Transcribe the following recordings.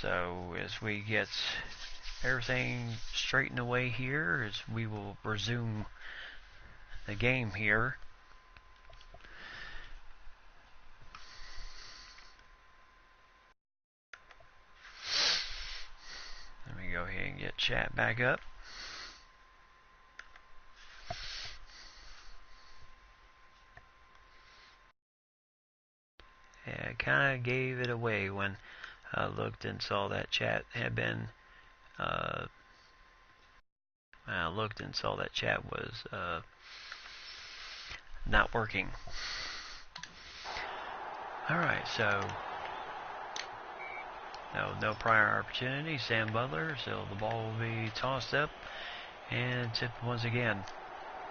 So as we get everything straightened away here, as we will resume the game here. Let me go ahead and get chat back up. Yeah, I kind of gave it away when I looked and saw that chat had been I looked and saw that chat was not working. Alright, so no prior opportunity. Sam Butler, so the ball will be tossed up and tipped once again.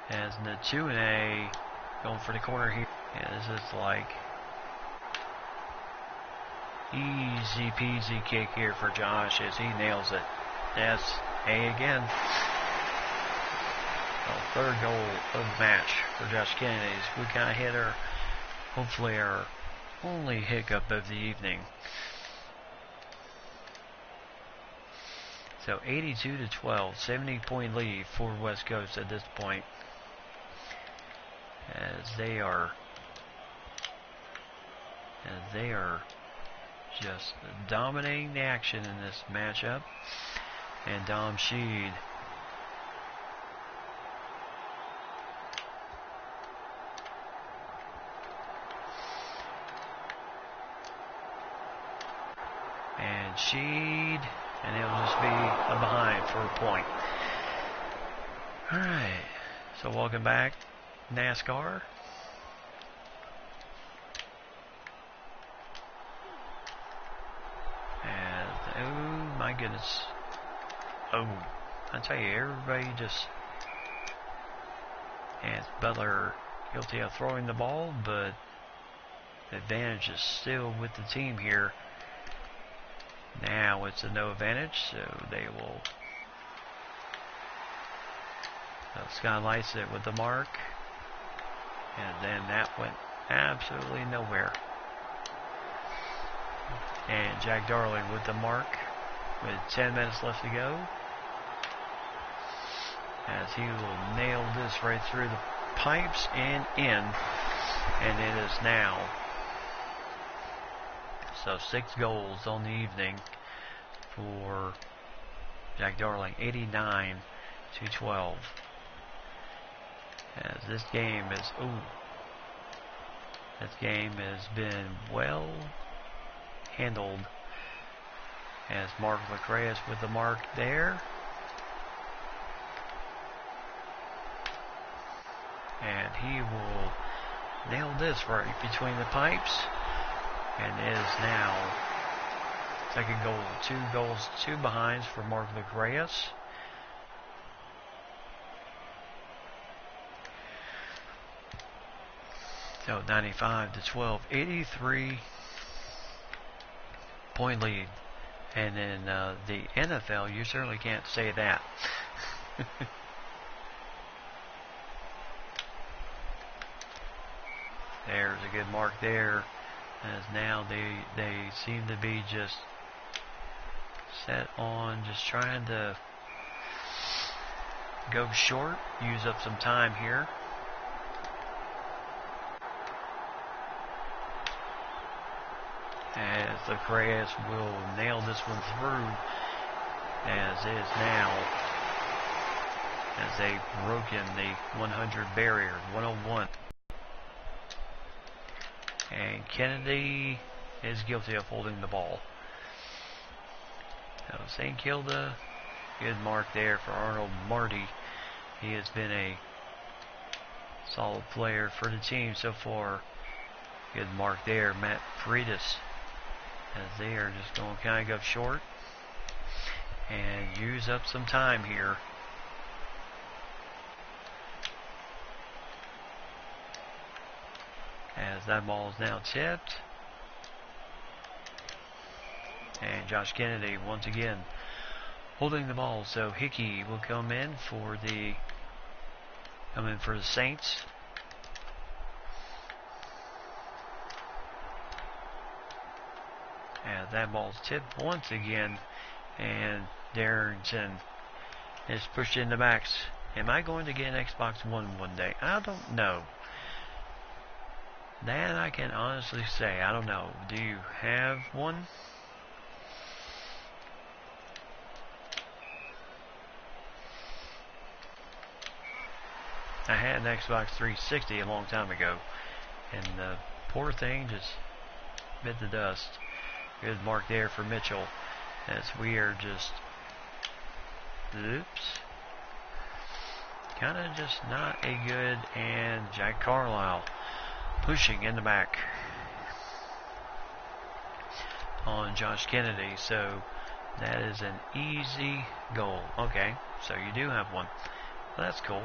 As Natune going for the corner here. Yeah, this is like easy peasy kick here for Josh as he nails it. That's A again. Well, third goal of the match for Josh Kennedy. We kind of hit our, hopefully our only hiccup of the evening. So 82-12, 70-point lead for West Coast at this point. As they are just dominating the action in this matchup. And Dom Sheed and Sheed, and it'll just be a behind for a point. Alright, so welcome back, NASCAR. And, oh my goodness. Oh, I tell you, everybody just, and Butler guilty of throwing the ball, but the advantage is still with the team here. Now it's a no advantage, so they will skylights it with the mark, and then that went absolutely nowhere. And Jack Darling with the mark with 10 minutes left to go, as he will nail this right through the pipes and in, and it is now. So 6 goals on the evening for Jack Darling, 89-12. As this game has been well handled. As Mark Lacreas with the mark there. And he will nail this right between the pipes. And it is now second goal. 2 goals, 2 behinds for Mark Lacreas. So 95-12, 83-point lead. And in the NFL, you certainly can't say that. There's a good mark there. As now they seem to be just set on just trying to go short, use up some time here. As Lacreas will nail this one through, as is now, as they've broken the 100 barrier, 101. And Kennedy is guilty of holding the ball. So St. Kilda, good mark there for Arnold Marty. He has been a solid player for the team so far. Good mark there, Matt Freitas. As they are just going to kind of go short and use up some time here. As that ball is now tipped. And Josh Kennedy once again holding the ball. So Hickey will come in for the Saints. And that ball's tipped once again, and Darrington is pushed in the backs. Am I going to get an Xbox one day? I don't know. That I can honestly say. I don't know. Do you have one? I had an Xbox 360 a long time ago, and the poor thing just bit the dust. Good mark there for Mitchell, as we are just, oops, kind of just not a good, and Jack Carlisle pushing in the back on Josh Kennedy, so that is an easy goal. Okay, so you do have one. Well, that's cool.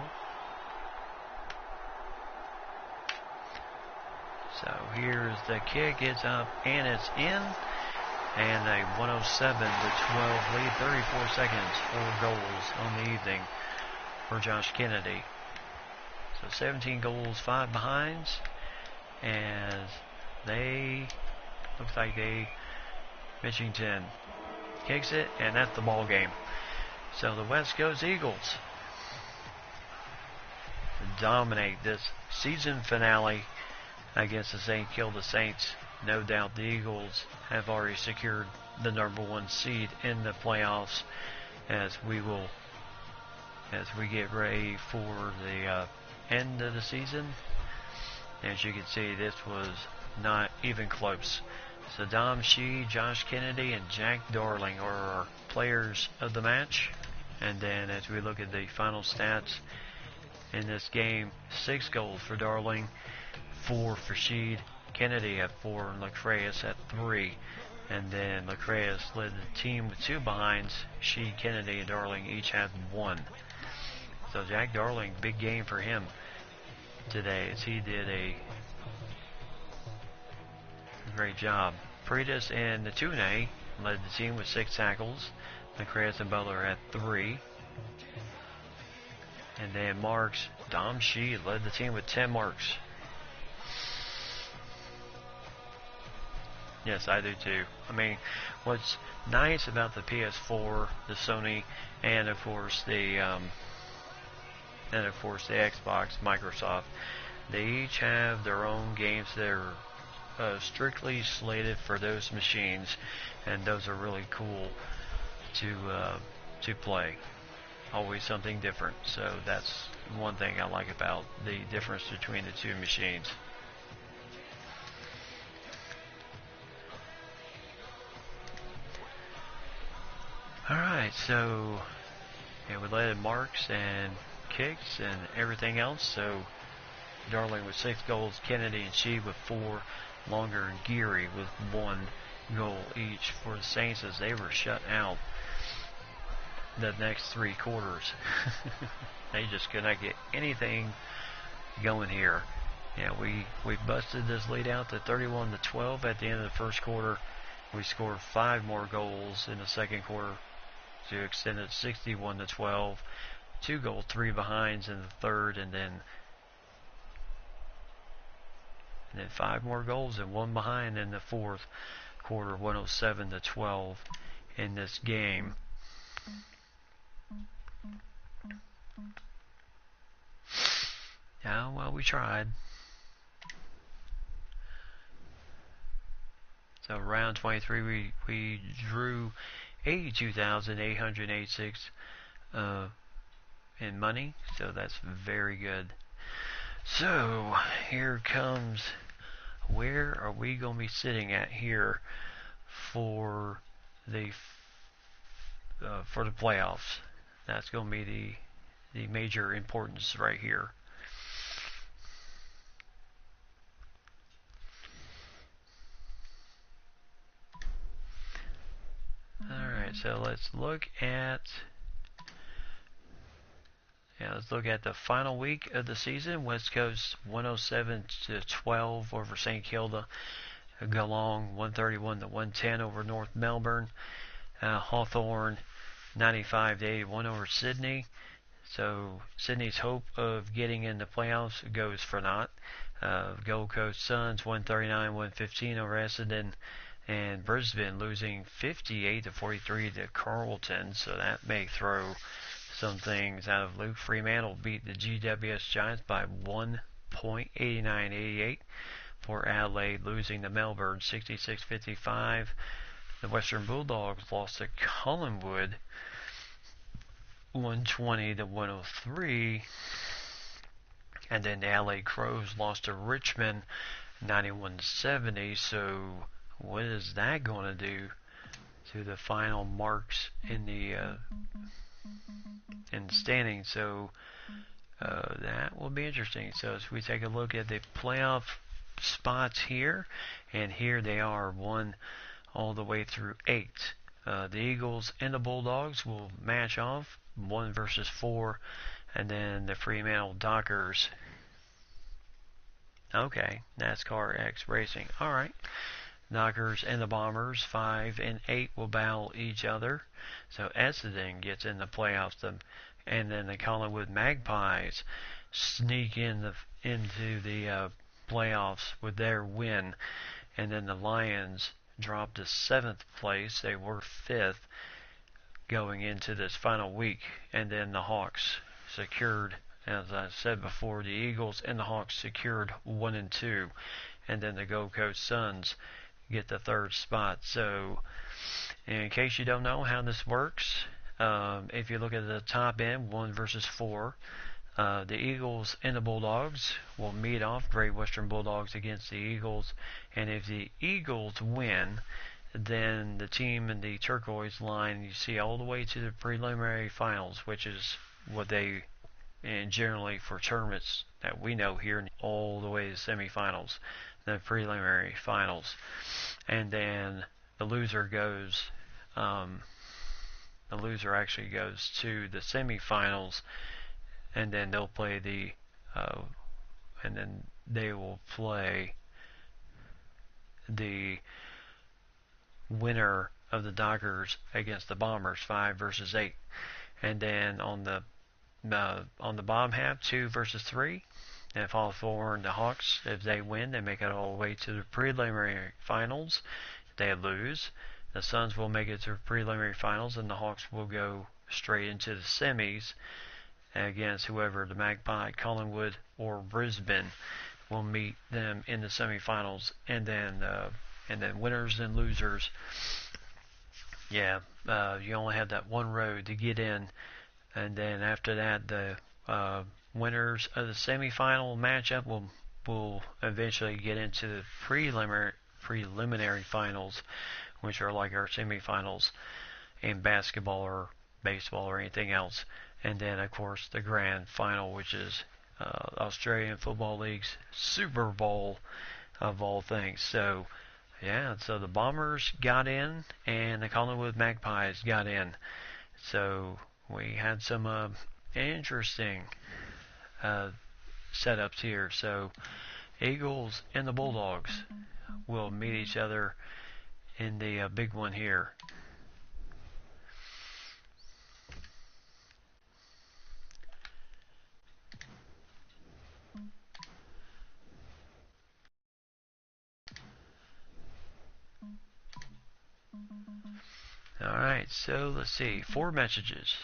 So here's the kick, it's up and it's in, and a 107-12 lead, 34 seconds, 4 goals on the evening for Josh Kennedy. So 17 goals, 5 behinds, as they, looks like Mitchington kicks it, and that's the ball game. So the West Coast Eagles dominate this season finale against the St. Kilda Saints. No doubt the Eagles have already secured the #1 seed in the playoffs, as we get ready for the end of the season. As you can see, this was not even close. So Dom Shee, Josh Kennedy, and Jack Darling are our players of the match. And then as we look at the final stats in this game, 6 goals for Darling, 4 for Sheed, Kennedy at 4, and Lacreus at 3. And then Lacreus led the team with 2 behinds. Sheed, Kennedy, and Darling each had 1. So Jack Darling, big game for him today, as he did a great job. Pretis and Natune led the team with 6 tackles. Lacreus and Butler at 3. And then marks, Dom Shee led the team with 10 marks. Yes, I do too. I mean, what's nice about the PS4, the Sony, and of course the Xbox, Microsoft, they each have their own games that are strictly slated for those machines, and those are really cool to play. Always something different. So that's one thing I like about the difference between the 2 machines. Alright, so yeah, we led marks and kicks and everything else. So Darling with 6 goals, Kennedy and Shee with 4, Longer and Geary with 1 goal each for the Saints, as they were shut out the next 3 quarters. They just could not get anything going here. Yeah, we busted this lead out to 31-12 at the end of the first quarter. We scored 5 more goals in the second quarter to extend it 61-12. 2 goals, 3 behinds in the third, and then 5 more goals and 1 behind in the fourth quarter. 107-12 in this game. Yeah, well, we tried. So round 23, we drew 82,886 in money, so that's very good. So here comes, where are we going to be sitting at here for the playoffs? That's going to be the major importance right here. Alright, so let's look at the final week of the season. West Coast 107-12 over St. Kilda. Geelong 131-110 over North Melbourne. Hawthorn 95-81 over Sydney. So Sydney's hope of getting in the playoffs goes for naught. Gold Coast Suns 139-115 over Essendon. and Brisbane losing 58-43 to Carlton, so that may throw some things out of Luke. Fremantle beat the GWS Giants by 1 point, 89-88. For Adelaide, losing to Melbourne 66-55. The Western Bulldogs lost to Collingwood 120-103. And then the Adelaide Crows lost to Richmond 91-70. So what is that going to do to the final marks in the standing? So that will be interesting. So as we take a look at the playoff spots here, and here they are, 1 all the way through 8. The Eagles and the Bulldogs will match off 1 versus 4, and then the Fremantle Dockers. Okay, NASCAR X Racing. All right. Dockers and the Bombers 5 and 8 will battle each other. So Essendon gets in the playoffs, and then the Collingwood Magpies sneak into the playoffs with their win, and then the Lions dropped to 7th place. They were 5th going into this final week, and then the Hawks secured, as I said before, the Eagles and the Hawks secured 1 and 2, and then the Gold Coast Suns get the 3rd spot. So in case you don't know how this works, if you look at the top end, 1 versus 4, the Eagles and the Bulldogs will meet off. Great Western Bulldogs against the Eagles. And if the Eagles win, then the team in the turquoise line, you see all the way to the preliminary finals, which is what they, and generally for tournaments that we know here, all the way to semifinals, the preliminary finals. And then the loser actually goes to the semifinals, and then they'll play and then they will play the winner of the Dockers against the Bombers, 5 versus 8. And then on the bottom half, 2 versus 3. And if all 4 and the Hawks, if they win, they make it all the way to the preliminary finals. If they lose, the Suns will make it to the preliminary finals, and the Hawks will go straight into the semis against whoever, the Magpie, Collingwood, or Brisbane, will meet them in the semifinals. And then winners and losers. You only have that one road to get in, and then after that, the winners of the semifinal matchup will eventually get into the preliminary finals, which are like our semifinals in basketball or baseball or anything else. And then, of course, the grand final, which is Australian Football League's Super Bowl of all things. So, so the Bombers got in, and the Collingwood Magpies got in. So we had some interesting setups here. So Eagles and the Bulldogs will meet each other in the big one here. Alright, so let's see. 4 messages.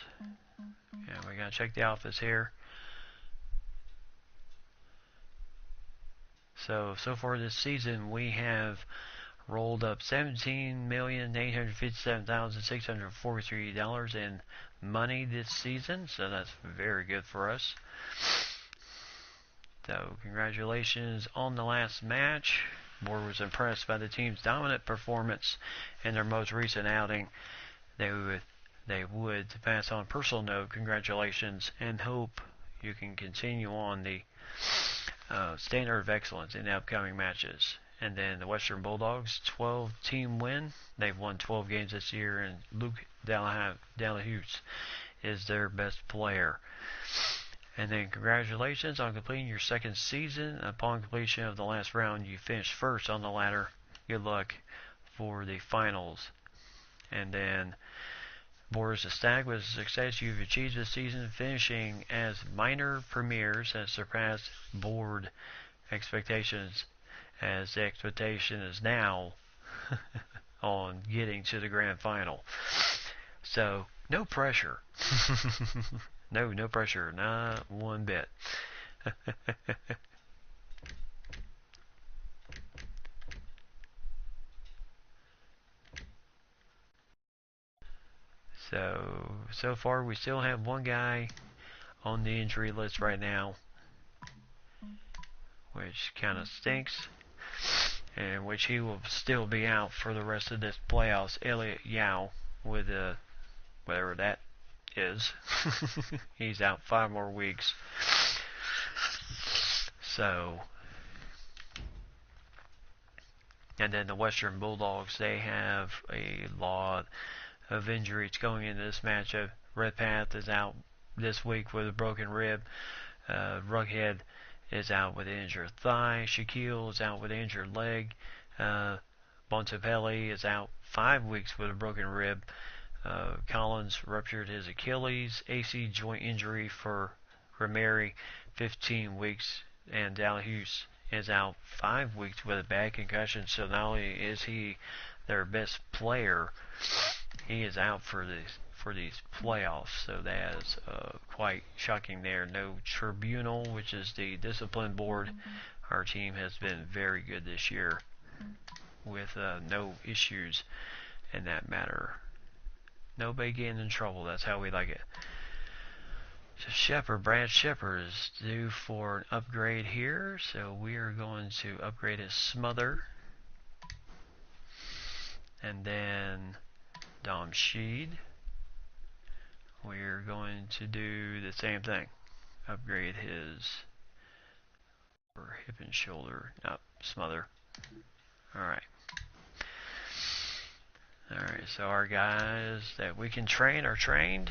We gotta check the office here. So far this season, we have rolled up $17,857,643 in money this season. So that's very good for us. So congratulations on the last match. Board was impressed by the team's dominant performance in their most recent outing. They would, to pass on a personal note, congratulations, and hope you can continue on the standard of excellence in the upcoming matches. And then the Western Bulldogs, 12-team win. They've won 12 games this year, and Luke Delahute is their best player. And then congratulations on completing your 2nd season. Upon completion of the last round, you finished 1st on the ladder. Good luck for the finals. And then Boris Stag with the success you've achieved this season, finishing as minor premiers, has surpassed board expectations, as the expectation is now on getting to the grand final. So, no pressure. No pressure. Not one bit. So far we still have one guy on the injury list right now, which kind of stinks, and which he will still be out for the rest of this playoffs. Elliot Yao, with whatever that is. He's out 5 more weeks. So, and then the Western Bulldogs, they have a lot of injuries going into this matchup. Redpath is out this week with a broken rib. Rughead is out with an injured thigh. Shaquille is out with an injured leg. Bontempelli is out 5 weeks with a broken rib. Collins ruptured his Achilles. AC joint injury for Rameri, 15 weeks. And Dalhuse is out 5 weeks with a bad concussion. So not only is he their best player, he is out for these playoffs. So that is quite shocking there. No tribunal, which is the discipline board. Our team has been very good this year with no issues in that matter. Nobody getting in trouble. That's how we like it. So Brad Shepard is due for an upgrade here. So we are going to upgrade his smother. And then Dom Sheed, we're going to do the same thing. Upgrade his hip and shoulder, smother. Alright. Alright, so our guys that we can train are trained.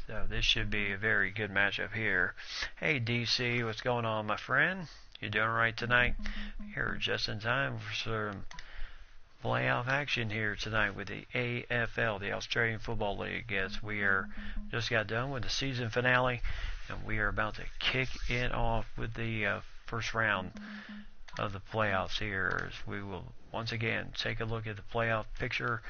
So this should be a very good matchup here. Hey DC, what's going on, my friend? You doing alright tonight? Here just in time for some playoff action here tonight with the AFL, the Australian Football League, as we are just got done with the season finale, and we are about to kick it off with the first round of the playoffs here, as we will once again take a look at the playoff picture.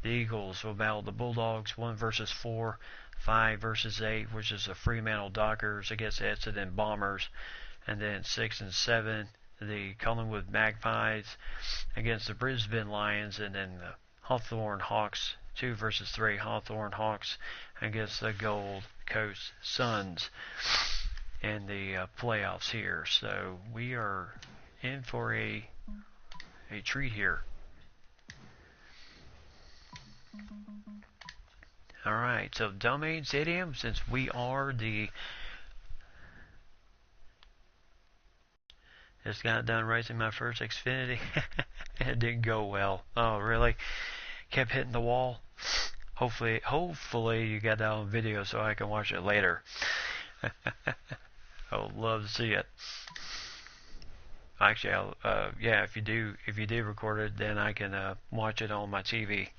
The Eagles will battle the Bulldogs 1 versus 4, 5 versus 8, which is the Fremantle Dockers against the Essendon Bombers, and then 6 and 7 the Collingwood Magpies against the Brisbane Lions, and then the Hawthorn Hawks 2 versus 3 Hawthorn Hawks against the Gold Coast Suns in the playoffs here. So we are in for a treat here. Alright, so Domain Stadium, since we are just got done racing my first Xfinity. It didn't go well. Oh, really? Kept hitting the wall. Hopefully you got that on video so I can watch it later. I would love to see it. Actually, yeah, if you do record it, then I can watch it on my TV.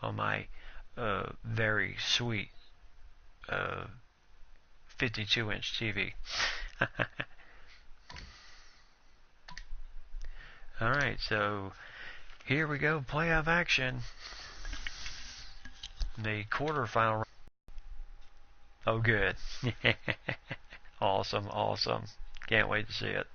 On my very sweet 52-inch TV. Alright, so here we go, playoff action. The quarterfinal. Oh, good. Awesome. Can't wait to see it.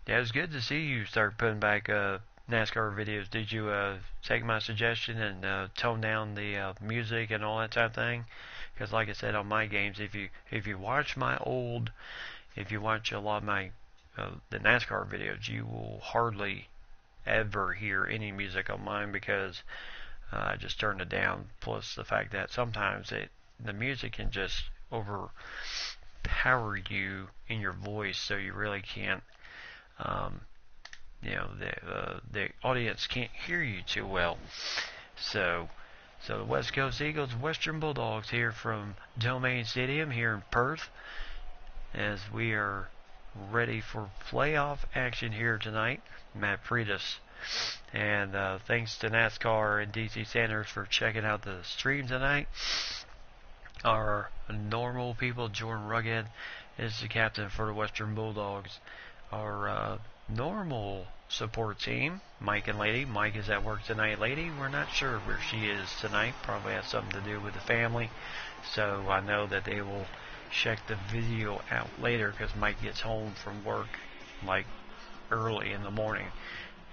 Yeah, it was good to see you start putting back NASCAR videos. Did you take my suggestion and tone down the music and all that type of thing? Because like I said on my games, if you watch a lot of my the NASCAR videos, you will hardly ever hear any music on mine, because I just turned it down. Plus the fact that sometimes the music can just overpower you in your voice, so you really can't. The audience can't hear you too well. So the West Coast Eagles, Western Bulldogs here from Domain Stadium here in Perth, as we are ready for playoff action here tonight. Matt Freitas. And thanks to NASCAR and DC Sanders for checking out the stream tonight. Our normal people, Jordan Rugged is the captain for the Western Bulldogs. Our normal support team, Mike and Lady. Mike is at work tonight. Lady, we're not sure where she is tonight. Probably has something to do with the family. So I know that they will check the video out later because Mike gets home from work like early in the morning,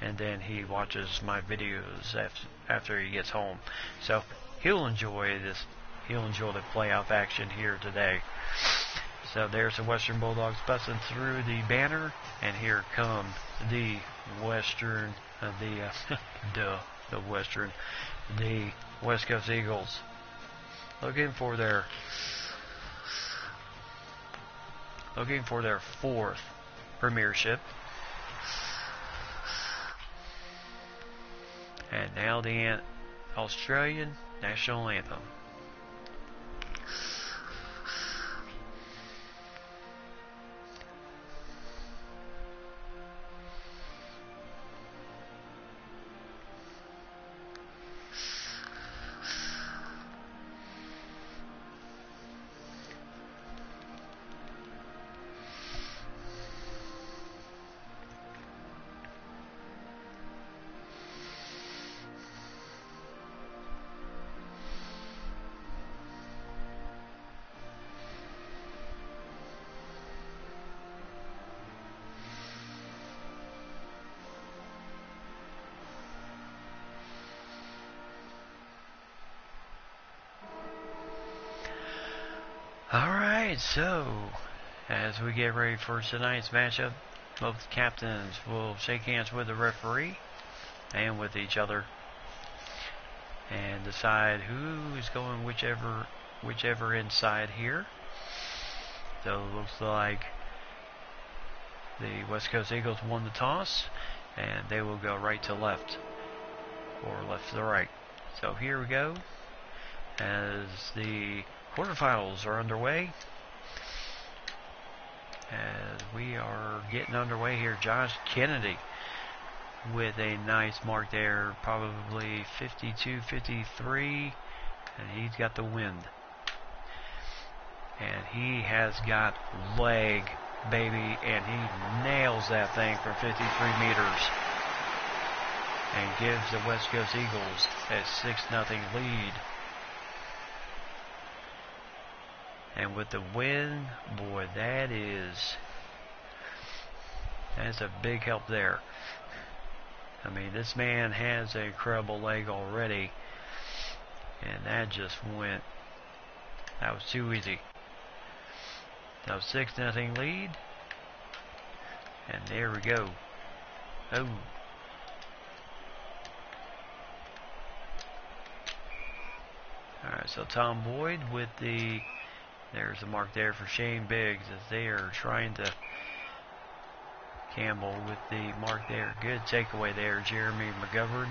and then he watches my videos after he gets home. So he'll enjoy this. He'll enjoy the playoff action here today. So there's the Western Bulldogs busting through the banner, and here come the Western, the West Coast Eagles, looking for their fourth premiership. And now the Australian national anthem. Alright, so as we get ready for tonight's matchup, both captains will shake hands with the referee and with each other and decide who is going whichever inside here. So it looks like the West Coast Eagles won the toss, and they will go right to left or left to right. So here we go as the quarterfinals are underway. As we are getting underway here, Josh Kennedy with a nice mark there, probably 52-53, and he's got the wind. And he has got leg, baby, and he nails that thing from 53 meters and gives the West Coast Eagles a 6-0 lead. And with the win, boy, that's a big help there. I mean, this man has an incredible leg already, and that just went. That was too easy. That was 6-0 lead, and there we go. Oh. All right, so Tom Boyd with the. There's a mark there for Shane Biggs as they are trying to. Campbell with the mark there. Good takeaway there, Jeremy McGovern.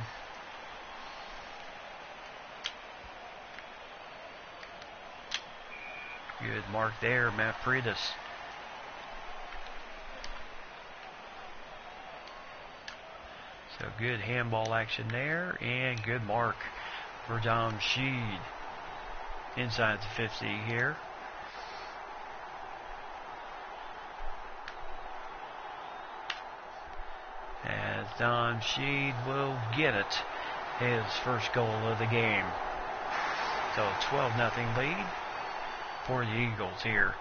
Good mark there, Matt Freitas. So good handball action there, and good mark for Dom Sheed inside the 50 here. As Don Sheed will get it, his first goal of the game. So 12-0 lead for the Eagles here,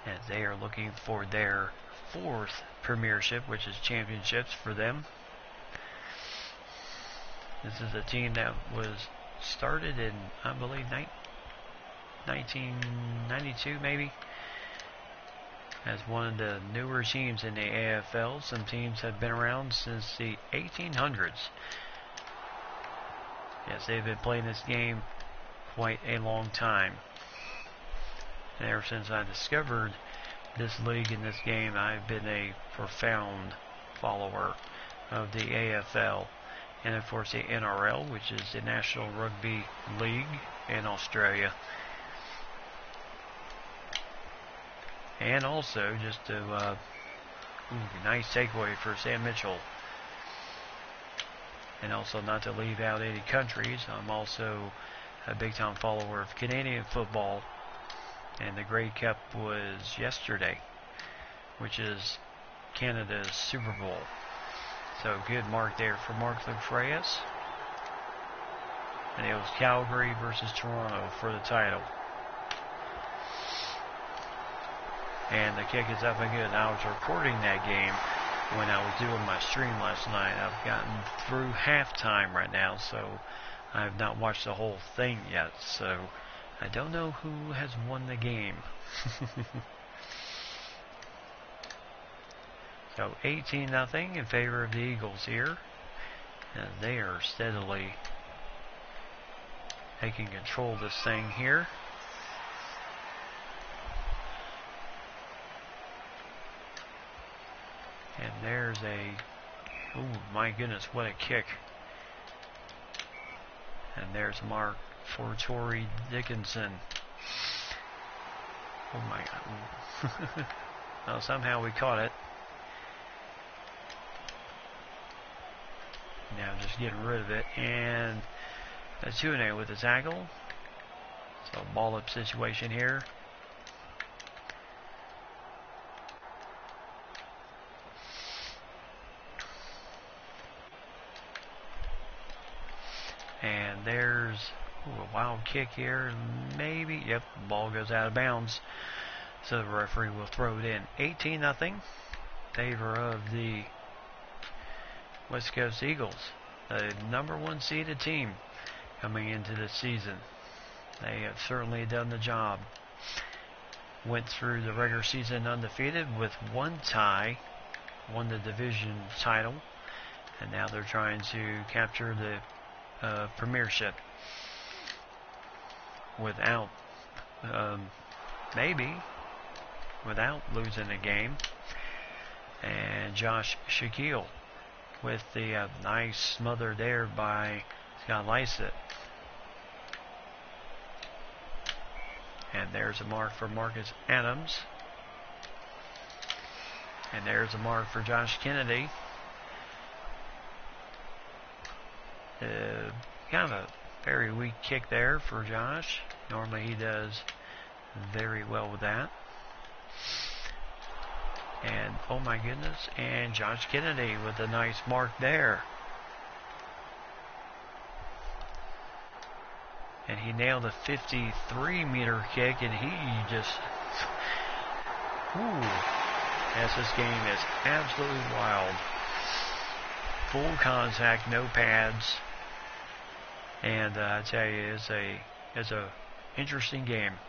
as they are looking for their fourth premiership, which is championships for them. This is a team that was started in, I believe, 1992 maybe, as one of the newer teams in the AFL. Some teams have been around since the 1800s. Yes, they've been playing this game quite a long time. And ever since I discovered this league and this game, I've been a profound follower of the AFL. And of course the NRL, which is the National Rugby League in Australia. And also, just to, nice takeaway for Sam Mitchell. And also, not to leave out any countries, I'm also a big-time follower of Canadian football. And the Grey Cup was yesterday, which is Canada's Super Bowl. So good mark there for Mark-Luc Freitas. And it was Calgary versus Toronto for the title. And the kick is up and good. I was recording that game when I was doing my stream last night. I've gotten through halftime right now, so I have not watched the whole thing yet. So I don't know who has won the game. So 18-0 in favor of the Eagles here. And they are steadily taking control of this thing here. And there's oh my goodness, what a kick. And there's a mark for Tory Dickinson. Oh my God. Well, somehow we caught it. Now just getting rid of it. And Atune with the tackle. So ball up situation here. And there's a wild kick here. Maybe. Yep, the ball goes out of bounds. So the referee will throw it in. 18-0. Favor of the West Coast Eagles. The #1 seeded team coming into the season. They have certainly done the job. Went through the regular season undefeated with one tie. Won the division title. And now they're trying to capture the premiership without maybe without losing a game. And Josh Shaquille with the nice smother there by Scott Lysett. And there's a mark for Marcus Adams. And there's a mark for Josh Kennedy. Kind of a very weak kick there for Josh. Normally he does very well with that. And oh my goodness, and Josh Kennedy with a nice mark there. And he nailed a 53-meter kick, and he just, as this game is absolutely wild. Full contact, no pads. And I tell you, it's a interesting game.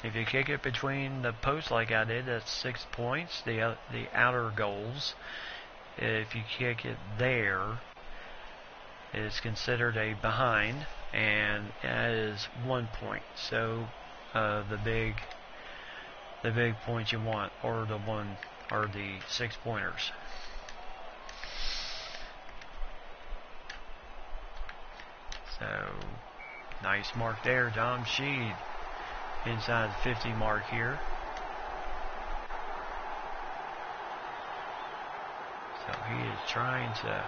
If you kick it between the posts like I did, that's 6 points. The outer goals. If you kick it there, it's considered a behind, and that is 1 point. So the big points you want, or the 6 pointers. So nice mark there, Dom Sheed. Inside the 50 mark here. So he is trying to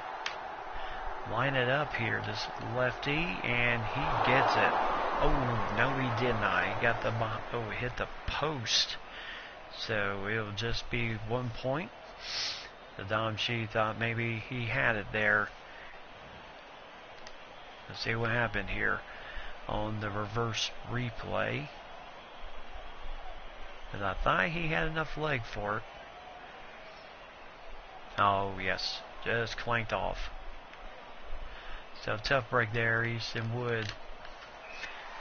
line it up here, this lefty, and he gets it. Oh, no he did not. He got he hit the post. So it'll just be 1 point. The Dom Sheed thought maybe he had it there. Let's see what happened here on the reverse replay. Because I thought he had enough leg for it. Oh, yes. Just clanked off. So tough break there, Easton Wood.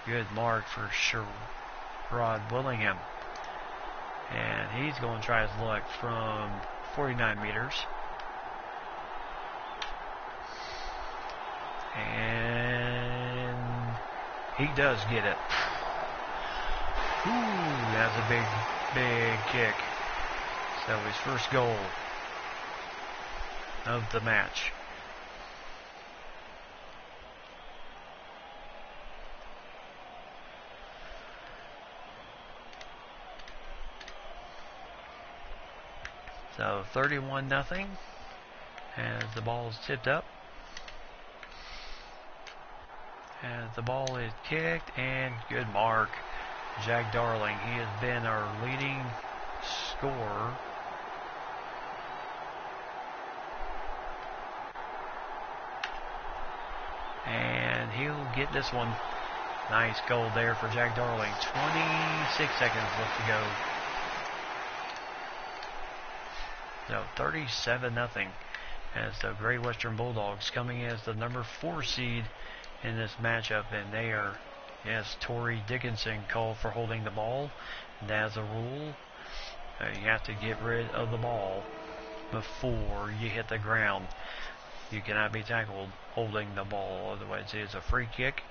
Good mark for Sherrod Willingham. And he's going to try his luck from 49 meters. And he does get it. That's a big kick. So his first goal of the match. So 31-0 as the ball is tipped up. As the ball is kicked, and good mark. Jack Darling, he has been our leading scorer. And he'll get this one. Nice goal there for Jack Darling. 26 seconds left to go. So 37-0 as the Great Western Bulldogs coming as the number 4 seed in this matchup. And they are, yes, Tori Dickinson called for holding the ball. And as a rule, you have to get rid of the ball before you hit the ground. You cannot be tackled holding the ball, otherwise it is a free kick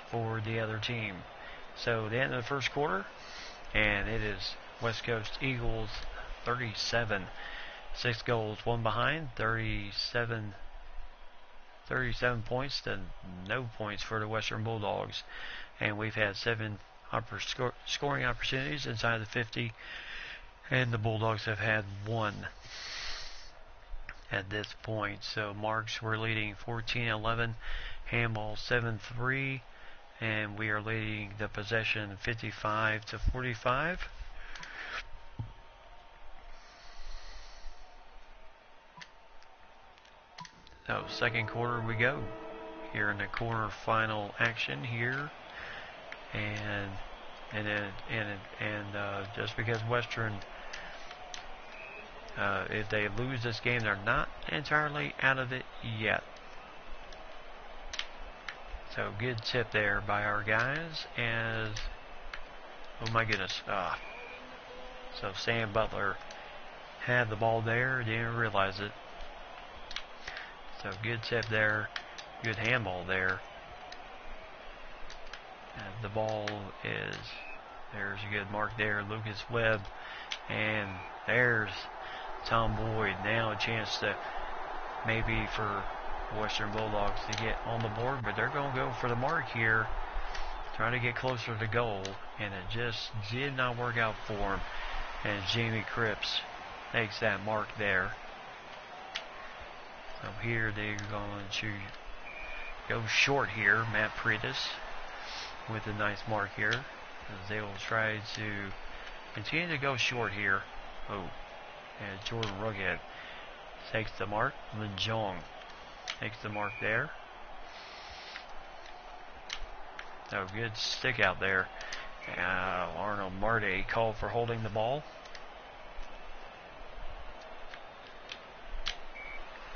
for the other team. So the end of the first quarter, and it is West Coast Eagles 37. 6 goals, 1 behind, 37 points to no points for the Western Bulldogs. And we've had 7 scoring opportunities inside the 50, and the Bulldogs have had 1 at this point. So marks, we're leading 14-11, handball 7-3, and we are leading the possession 55-45. So second quarter we go here in the quarterfinal action here, and just because Western, if they lose this game, they're not entirely out of it yet. So good tip there by our guys as, oh my goodness, so Sam Butler had the ball there, didn't realize it. So good tip there, good handball there. And the ball is, there's a good mark there, Lucas Webb, and there's Tom Boyd. Now a chance to maybe for Western Bulldogs to get on the board, but they're going to go for the mark here, trying to get closer to goal, and it just did not work out for him. And Jamie Cripps makes that mark there. So here they're going to go short here. Matt Pretis with a nice mark here, as they will try to continue to go short here. Oh, and Jordan Rughead takes the mark. Lin Jong takes the mark there. So good stick out there. Arnold Marte called for holding the ball.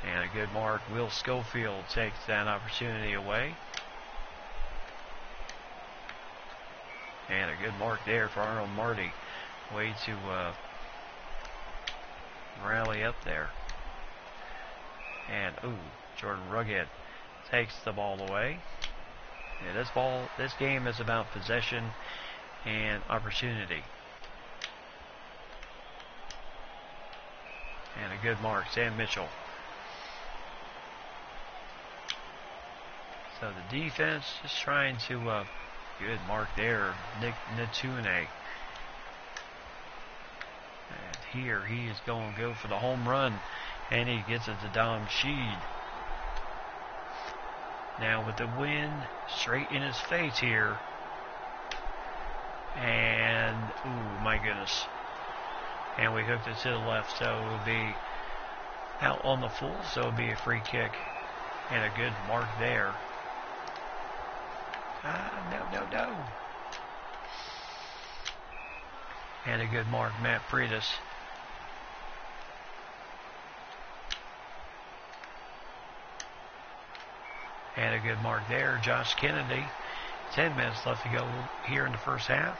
And a good mark. Will Schofield takes that opportunity away. And a good mark there for Arnold Marty. Way to rally up there. And, Jordan Rughead takes the ball away. Yeah, this game is about possession and opportunity. And a good mark, Sam Mitchell. So the defense is trying to, good mark there, Nick Natune. And here he is going to go for the home run, and he gets it to Dom Sheed. Now with the wind straight in his face here. And, my goodness. And we hooked it to the left, so it will be out on the full, so it will be a free kick. And a good mark there. No. And a good mark, Matt Pretis. And a good mark there, Josh Kennedy. 10 minutes left to go here in the first half.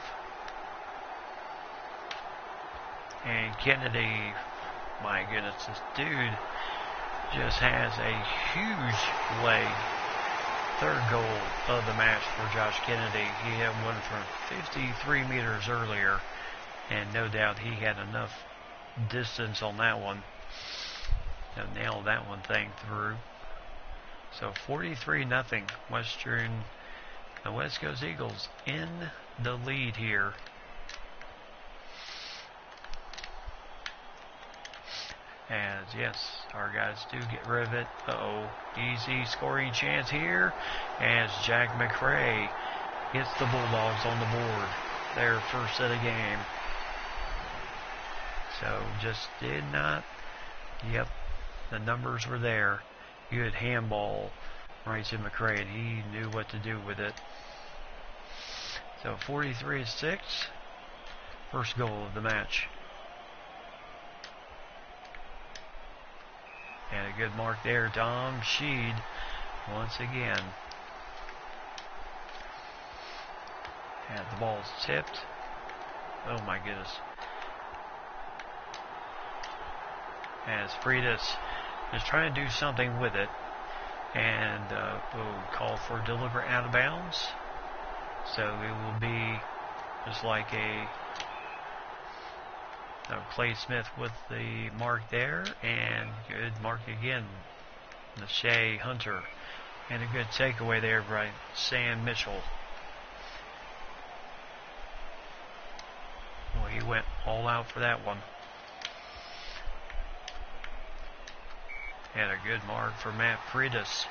And Kennedy, my goodness, this dude just has a huge leg. Third goal of the match for Josh Kennedy. He had one from 53 meters earlier, and no doubt he had enough distance on that one to nail that one thing through. So 43-0 the West Coast Eagles in the lead here. As, yes, our guys do get rid of it. Uh-oh, easy scoring chance here. As Jack McRae gets the Bulldogs on the board. Their first of the game. So, just did not, yep, the numbers were there. Good handball right to McRae, and he knew what to do with it. So 43-6, first goal of the match. And a good mark there, Dom Sheed once again. And the ball's tipped. Oh my goodness. As Freitas is trying to do something with it. And call for deliberate out of bounds. So it will be just like Clay Smith with the mark there, and good mark again, the Shea Hunter, and a good takeaway there by Sam Mitchell. Well, he went all out for that one. And a good mark for Matt Freitas.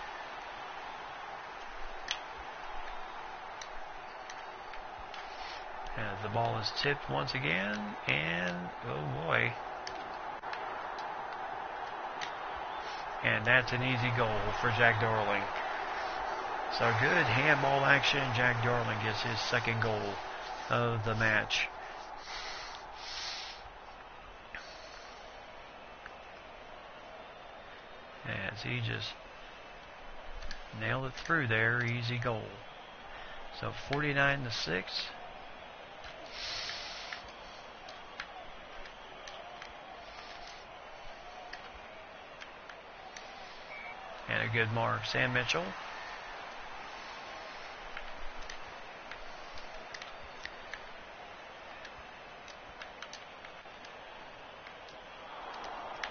As the ball is tipped once again, and oh boy. And that's an easy goal for Jack Darling. So good handball action. Jack Darling gets his second goal of the match. As he just nailed it through there, easy goal. So 49-6. And a good mark, Sam Mitchell.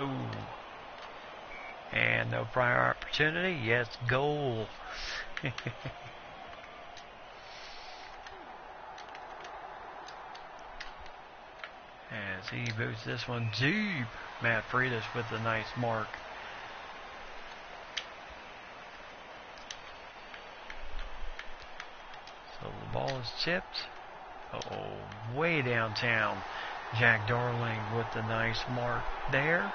Ooh. And no prior opportunity. Yes, goal. As he boots this one deep. Matt Freitas with a nice mark. So the ball is tipped. Uh-oh, way downtown. Jack Darling with the nice mark there.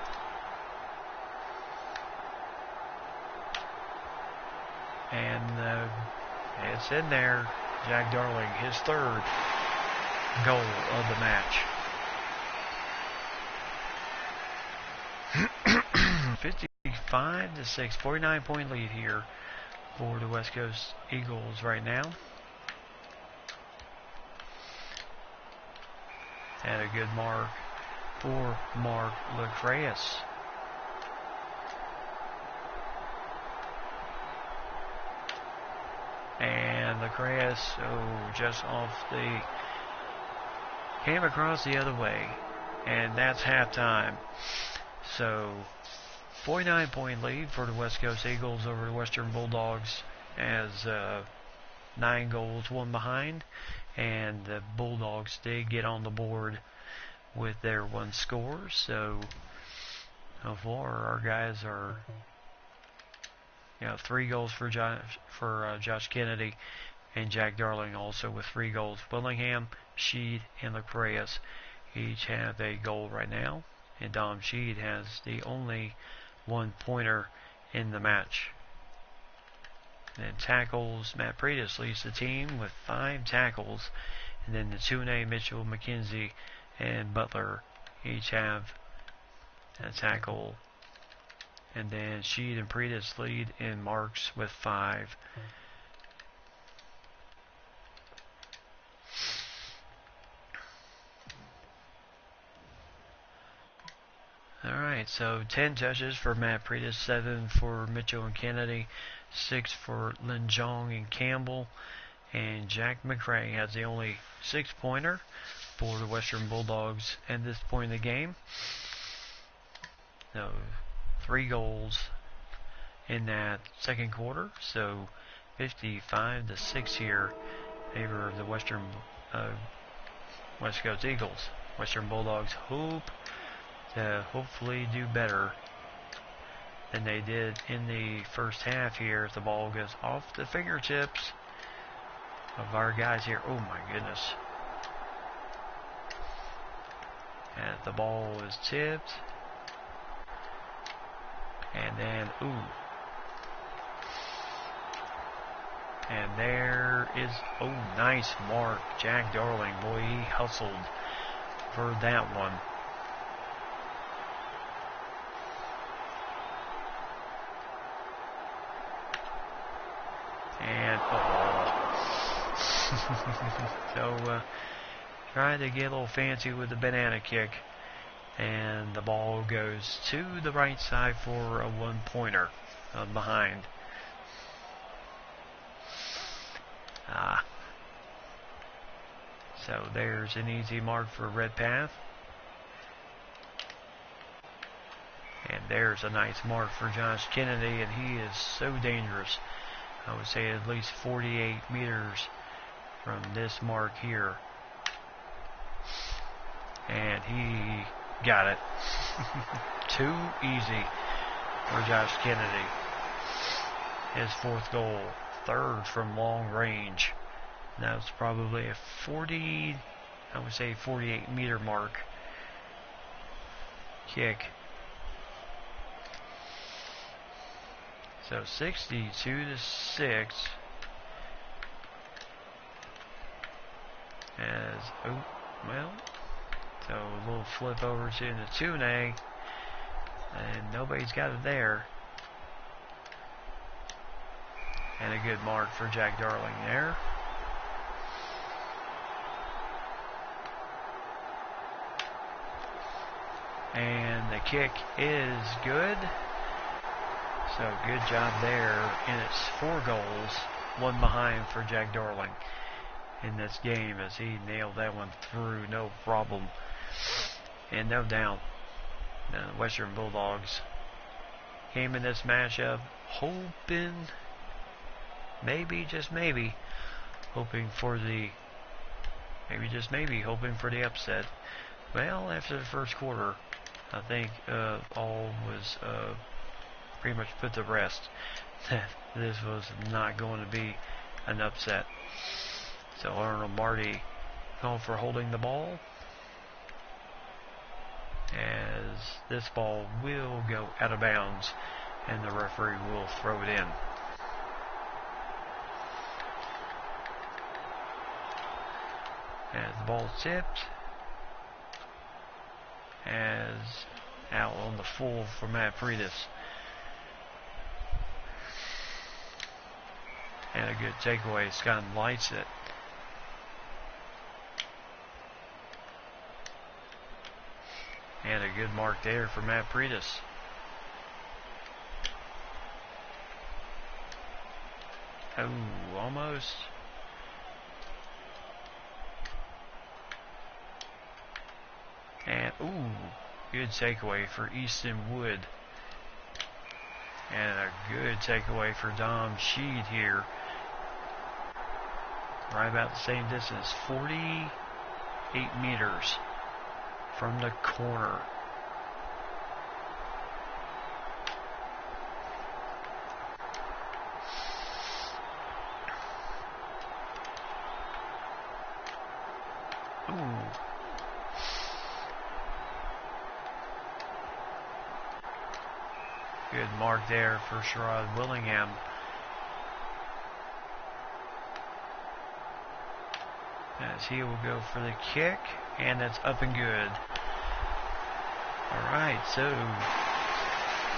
And it's in there. Jack Darling, his third goal of the match. 55-6, 49-point lead here for the West Coast Eagles right now. And a good mark for Mark Lacreus. And Lacreus, just off the, came across the other way. And that's halftime. So 49-point lead for the West Coast Eagles over the Western Bulldogs, as 9 goals, 1 behind, and the Bulldogs did get on the board with their 1 score. So far our guys are, 3 goals for Josh Kennedy, and Jack Darling also with 3 goals. Willingham, Sheed, and Lacreus each have a goal right now, and Dom Sheed has the only 1-pointer in the match. And then tackles, Matt Freitas leads the team with 5 tackles, and then the Tune, Mitchell, McKenzie, and Butler each have a tackle. And then Sheed and Freitas lead in marks with 5. Alright, so 10 touches for Matt Freitas, 7 for Mitchell and Kennedy, 6 for Lin Jong and Campbell, and Jack McRae has the only 6-pointer for the Western Bulldogs at this point in the game. So 3 goals in that second quarter, so 55-6 here in favor of the West Coast Eagles. Western Bulldogs hope to hopefully do better than they did in the first half here as the ball goes off the fingertips of our guys here. Oh my goodness. As the ball is tipped. And then, ooh. And there is, oh, nice mark. Jack Darling, boy, he hustled for that one. And, so, trying to get a little fancy with the banana kick. And the ball goes to the right side for a one-pointer behind. So there's an easy mark for Redpath. And there's a nice mark for Josh Kennedy, and he is so dangerous. I would say at least 48 meters from this mark here. And he got it. Too easy for Josh Kennedy. His fourth goal, third from long range. That was probably a 40, I would say 48 meter mark kick. So 62-6. As, oh, well, so a little flip over to Natune, and nobody's got it there. And a good mark for Jack Darling there. And the kick is good. So good job there. And it's 4 goals, 1 behind for Jack Darling in this game as he nailed that one through, no problem. And no doubt, the Western Bulldogs came in this matchup hoping, maybe, just maybe, hoping for the upset. Well, after the first quarter, I think all was pretty much put to rest. This was not going to be an upset. So Arnold Marty called for holding the ball, as this ball will go out of bounds and the referee will throw it in. As the ball tipped, as out on the full for Matt Freitas. And a good takeaway. Scott lights it. And a good mark there for Matt Freitas. Oh, almost. And, ooh, good takeaway for Easton Wood. And a good takeaway for Dom Sheed here. Right about the same distance, 48 meters from the corner. Ooh. Good mark there for Sherrod Willingham. As he will go for the kick, and it's up and good. Alright, so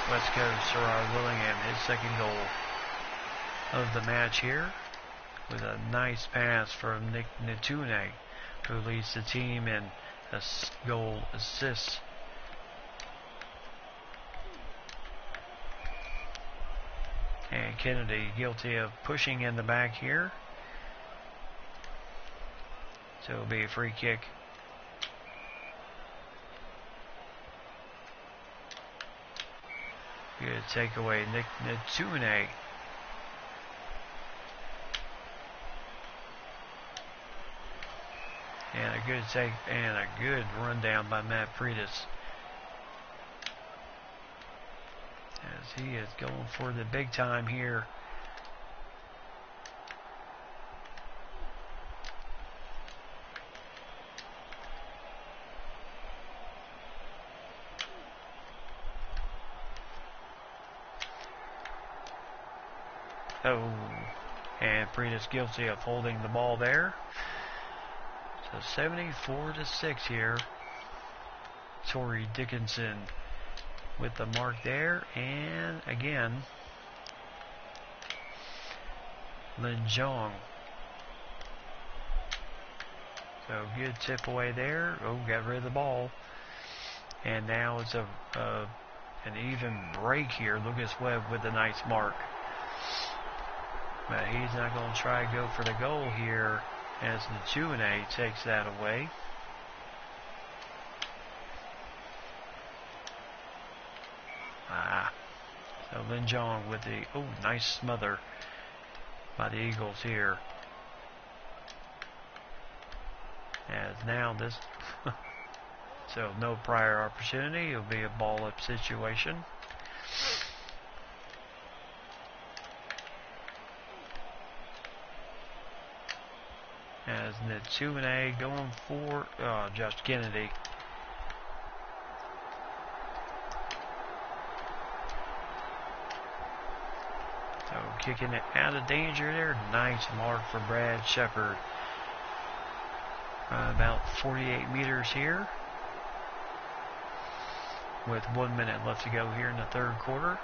West Coast Sherrod Willingham, his second goal of the match here, with a nice pass from Nick Natune, who leads the team in goal assists. And Kennedy guilty of pushing in the back here. So it'll be a free kick. Good takeaway, Nick Natune. And a good take and a good run down by Matt Freitas. as he is going for the big time here. Oh, and Freitas guilty of holding the ball there. So 74-6 here. Torrey Dickinson with the mark there, and again, Lin Jong. So good tip away there. Oh, got rid of the ball. And now it's an even break here. Lucas Webb with a nice mark. But he's not going to try to go for the goal here as Nchune takes that away. So Lin Jong with the, nice smother by the Eagles here. As now this, so no prior opportunity. It'll be a ball up situation. As Nchune going for Josh Kennedy. So kicking it out of danger there. Nice mark for Brad Shepard. About 48 meters here. With 1 minute left to go here in the third quarter.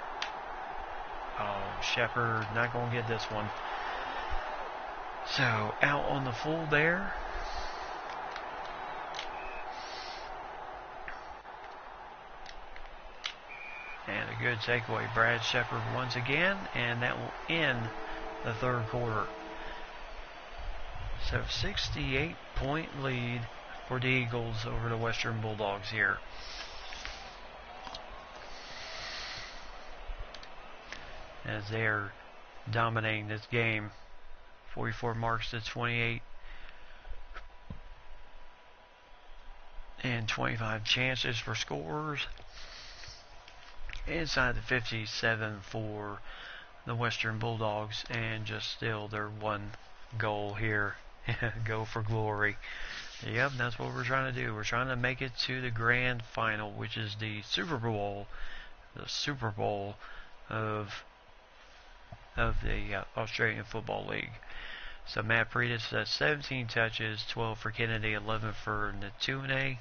Oh, Shepard not going to get this one. So out on the full there. And a good takeaway. Brad Shepard once again. And that will end the third quarter. So 68-point lead for the Eagles over the Western Bulldogs here. As they're dominating this game. 44 marks to 28. And 25 chances for scores. Inside the 57 for the Western Bulldogs. And just still their one goal here. Go for glory. Yep, that's what we're trying to do. We're trying to make it to the grand final, which is the Super Bowl. The Super Bowl of the Australian Football League. So Matt Freitas has 17 touches, 12 for Kennedy, 11 for Nchune,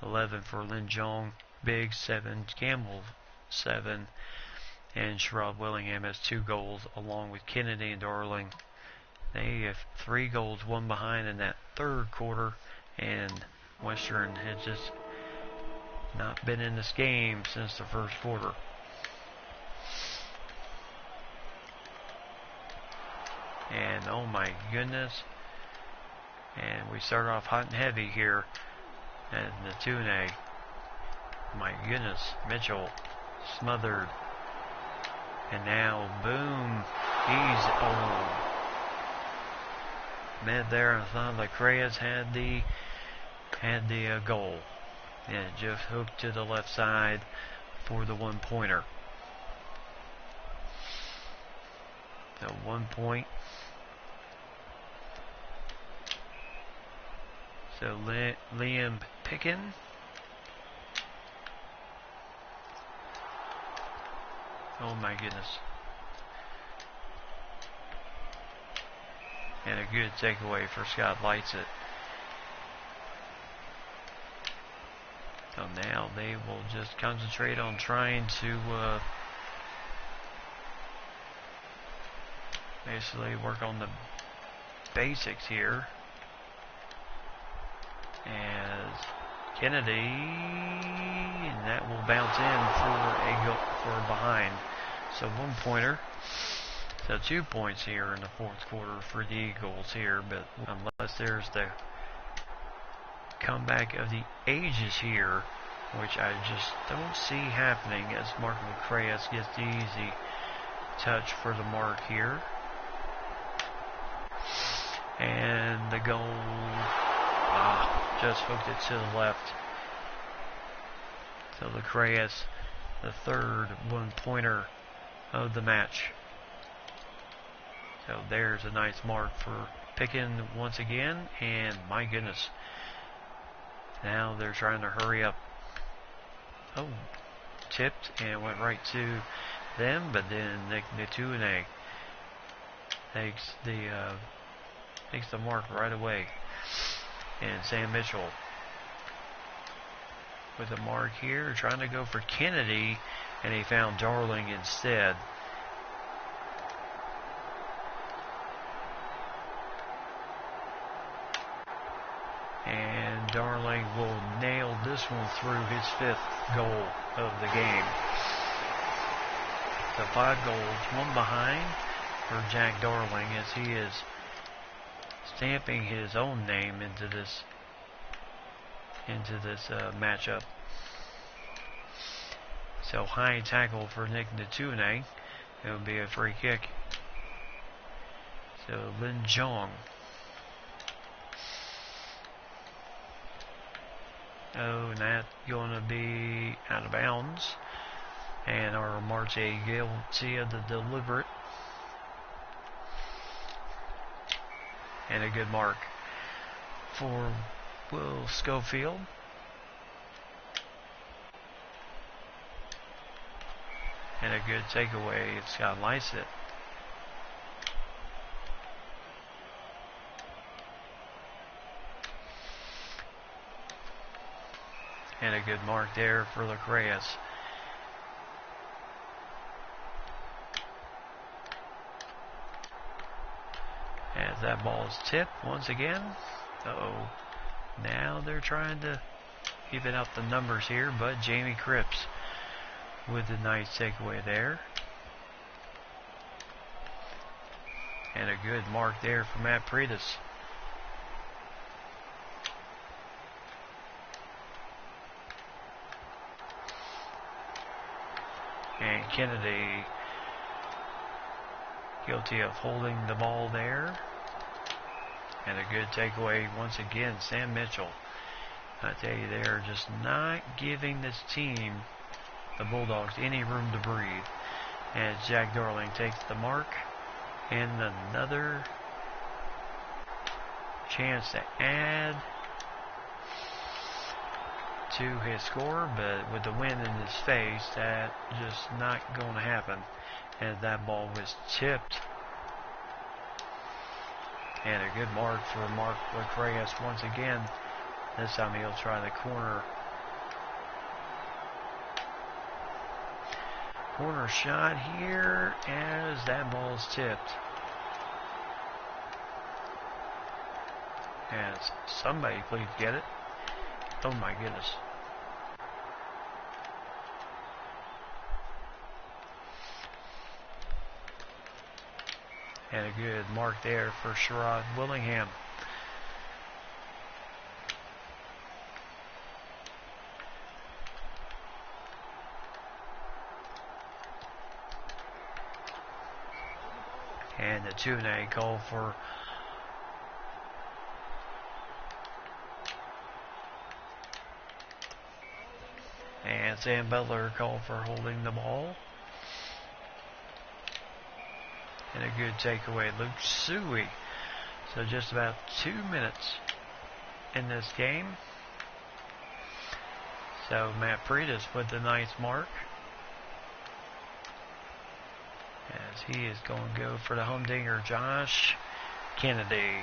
11 for Lin Jong, Big 7, Campbell 7, and Sherrod Willingham has 2 goals along with Kennedy and Darling. They have 3 goals, 1 behind in that third quarter, and Western has just not been in this game since the first quarter. And oh my goodness. And we start off hot and heavy here. And Nchune. My goodness. Mitchell smothered. And now, boom. Mid there. I thought Lecreas had the goal. And it just hooked to the left side for the 1-pointer. So 1 point. So Liam Pickin. Oh my goodness. And a good takeaway for Scott Lightsett. So now they will just concentrate on trying to basically work on the basics here. As Kennedy, and that will bounce in for a behind. So 1-pointer. So 2 points here in the fourth quarter for the Eagles here, but unless there's the comeback of the ages here, which I just don't see happening, as Mark Lecreas gets the easy touch for the mark here. And the goal, just hooked it to the left. So Lecreas the third one-pointer of the match. So there's a nice mark for Pickin once again, and my goodness, now they're trying to hurry up. Oh, tipped and went right to them, but then Nick Ntuene takes the mark right away, and Sam Mitchell with a mark here, trying to go for Kennedy, and he found Darling instead. And Darling will nail this one through his 5th goal of the game. So 5 goals, 1 behind for Jack Darling, as he is stamping his own name into this matchup. So high tackle for Nick Ntuene. It will be a free kick. So Lin Jong. Oh, and that's going to be out of bounds. And our Marche guilty of the deliberate. And a good mark for Will Schofield. And a good takeaway. It's got Lysett. And a good mark there for Lacreas. As that ball is tipped once again. Uh-oh. Now they're trying to even up the numbers here, but Jamie Cripps with a nice takeaway there. And a good mark there for Matt Pretis. And Kennedy guilty of holding the ball there. And a good takeaway once again, Sam Mitchell. I tell you, they're just not giving this team, the Bulldogs, any room to breathe. As Jack Darling takes the mark. And another chance to add to his score, but with the wind in his face, that just not going to happen. And that ball was tipped. And a good mark for Mark Lacreas once again. This time he'll try the corner shot here as that ball is tipped. And somebody please get it. Oh my goodness. And a good mark there for Sherrod Willingham. And the Ntuene call for and Sam Butler called for holding the ball. And a good takeaway, Luke Suey. So just about 2 minutes in this game. So Matt Pretis with a nice mark. As he is going to go for the humdinger, Josh Kennedy.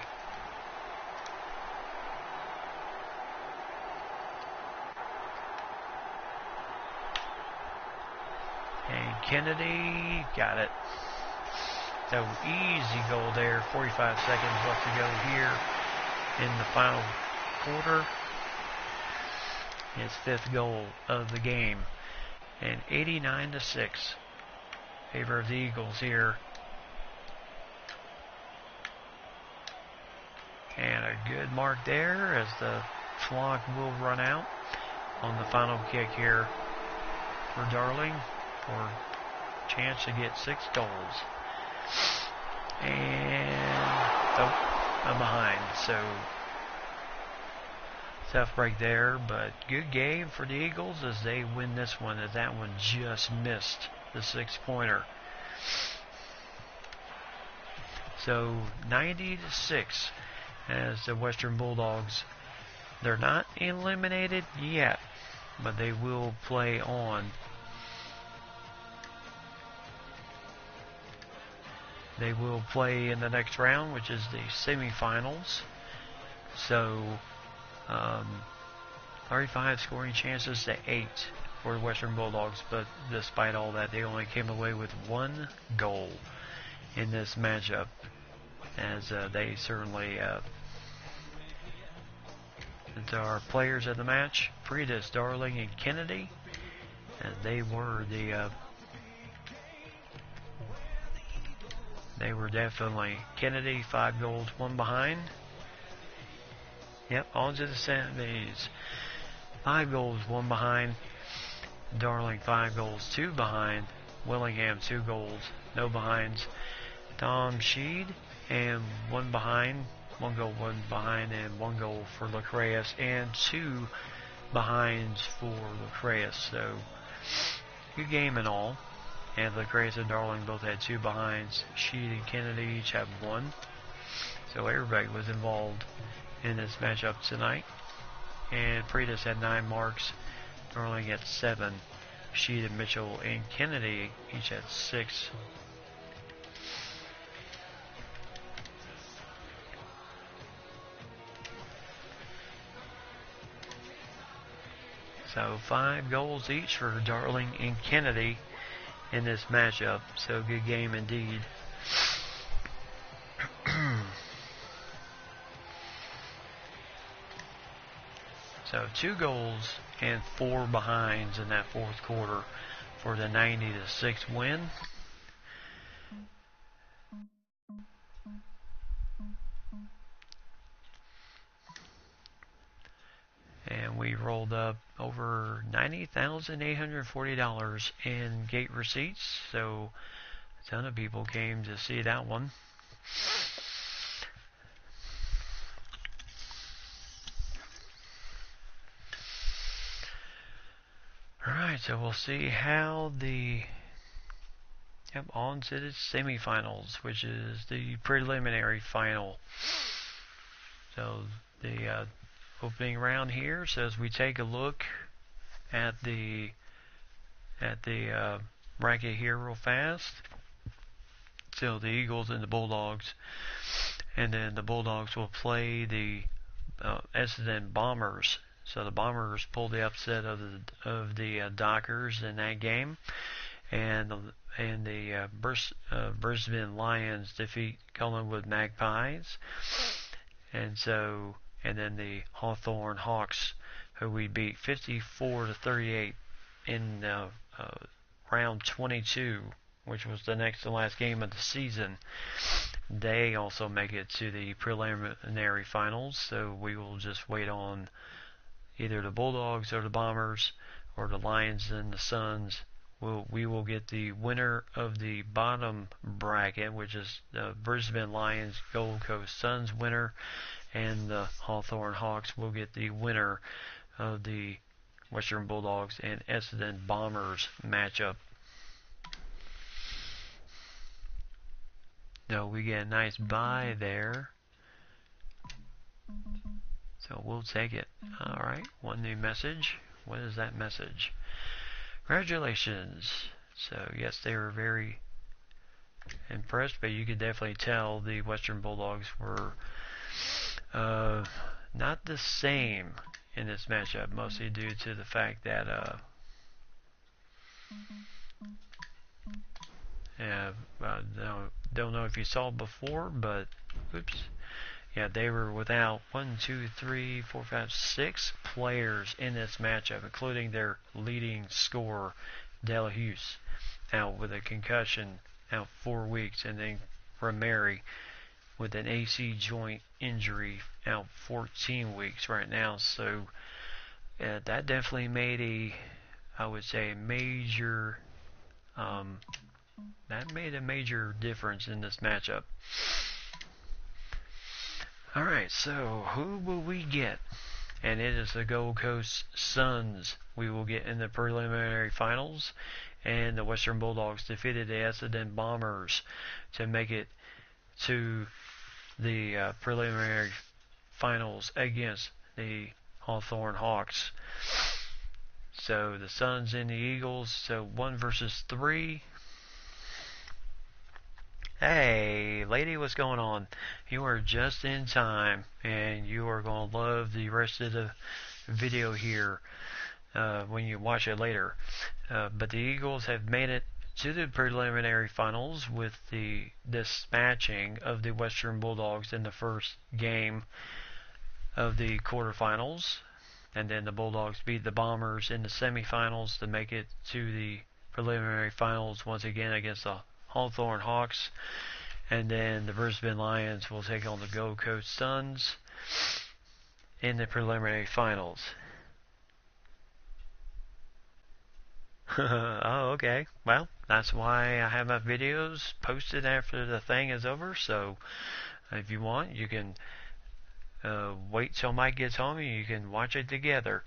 And Kennedy got it. So easy goal there. 45 seconds left to go here in the final quarter. His 5th goal of the game. And 89-6. Favor of the Eagles here. And a good mark there as the clock will run out on the final kick here for Darling for a chance to get 6 goals. And I'm behind, so Tough break there, but good game for the Eagles as they win this one, as that one just missed the 6-pointer. So 90-6 as the Western Bulldogs, they're not eliminated yet, but they will play on. They will play in the next round, which is the semifinals. So 35 scoring chances to 8 for the Western Bulldogs, but despite all that, they only came away with 1 goal in this matchup, as they certainly our players of the match, Freitas, Darling, and Kennedy, and they were definitely Kennedy 5 goals, 1 behind. Yep, on to the semis. 5 goals, 1 behind. Darling 5 goals, 2 behind. Willingham 2 goals, no behinds. Tom Sheed and 1 behind. 1 goal, 1 behind, and 1 goal for Lacreus, and 2 behinds for Lacreus. So good game in all. And Lacreus and Darling both had 2 behinds. Sheed and Kennedy each have 1. So everybody was involved in this matchup tonight. And Freitas had 9 marks. Darling had 7. Sheed and Mitchell and Kennedy each had 6. So 5 goals each for Darling and Kennedy in this matchup. So good game indeed. So 2 goals and 4 behinds in that 4th quarter for the 90-6 win. And we rolled up over $90,840 in gate receipts. So a ton of people came to see that one. Alright, so we'll see how on to the semifinals, which is the preliminary final. So the opening round here says we take a look at the bracket here real fast. So the Eagles and the Bulldogs, and then the Bulldogs will play the Essendon Bombers. So the Bombers pulled the upset of the Dockers in that game, and the Brisbane Lions defeat Collingwood Magpies, and then the Hawthorn Hawks, who we beat 54-38 in round 22, which was the next to last game of the season. They also make it to the preliminary finals, so we will just wait on either the Bulldogs or the Bombers, or the Lions and the Suns. We will get the winner of the bottom bracket, which is the Brisbane Lions Gold Coast Suns winner, and the Hawthorn Hawks will get the winner of the Western Bulldogs and Essendon Bombers matchup. So we get a nice bye there. So we'll take it. Alright, one new message. What is that message? Congratulations. So yes, they were very impressed, but you could definitely tell the Western Bulldogs were not the same in this matchup, mostly due to the fact that don't know if you saw before, but oops. Yeah, they were without 6 players in this matchup, including their leading scorer, Delahuse, out with a concussion, out 4 weeks, and then Rameri with an AC joint injury, out 14 weeks right now. So that definitely made a major difference in this matchup. Alright, so who will we get and it is the Gold Coast Suns we will get in the preliminary finals, and the Western Bulldogs defeated the Essendon Bombers to make it to the preliminary finals against the Hawthorn Hawks. So the Suns and the Eagles, so 1 versus 3. Hey, lady, what's going on? You are just in time, and you are going to love the rest of the video here when you watch it later. But the Eagles have made it to the preliminary finals with the dispatching of the Western Bulldogs in the first game of the quarterfinals. And then the Bulldogs beat the Bombers in the semifinals to make it to the preliminary finals once again against the Hawthorn Hawks. And then the Brisbane Lions will take on the Gold Coast Suns in the preliminary finals. Oh, okay. Well, that's why I have my videos posted after the thing is over. So if you want, you can wait till Mike gets home and you can watch it together.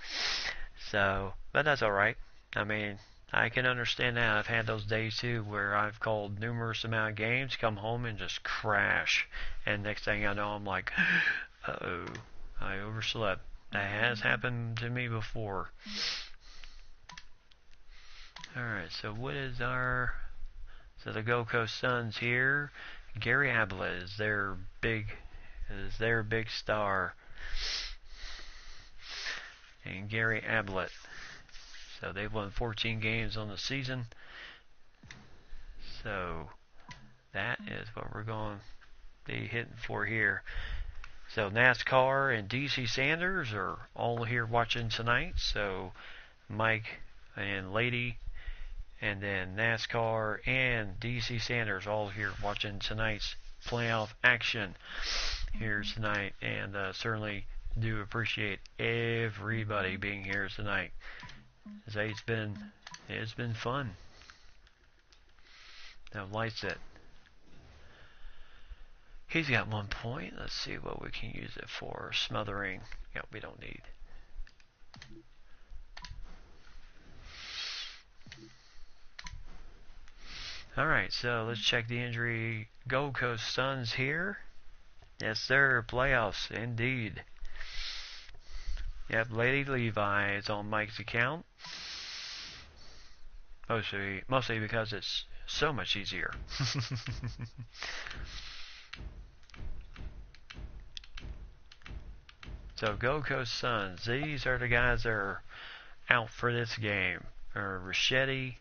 So, but that's alright. I mean, I can understand that. I've had those days too where I've called numerous amount of games, come home and just crash. And next thing I know, I'm like, uh-oh, I overslept. That has happened to me before. Alright, so what is our... So the Gold Coast Suns here. Gary Ablett is their big star. And Gary Ablett. So they've won 14 games on the season. So that is what we're going to be hitting for here. So NASCAR and DC Sanders are all here watching tonight. So Mike and Lady, and then NASCAR and DC Sanders all here watching tonight's playoff action here tonight. And certainly do appreciate everybody being here tonight. It's been fun. Now lights it. He's got 1 point. Let's see what we can use it for. Smothering. Yep, we don't need. Alright, so let's check the injury. Gold Coast Suns here. Yes, sir. Playoffs, indeed. Yep, Lady Levi is on Mike's account. Mostly because it's so much easier. So Gold Coast Suns, these are the guys that are out for this game. Ricchetti,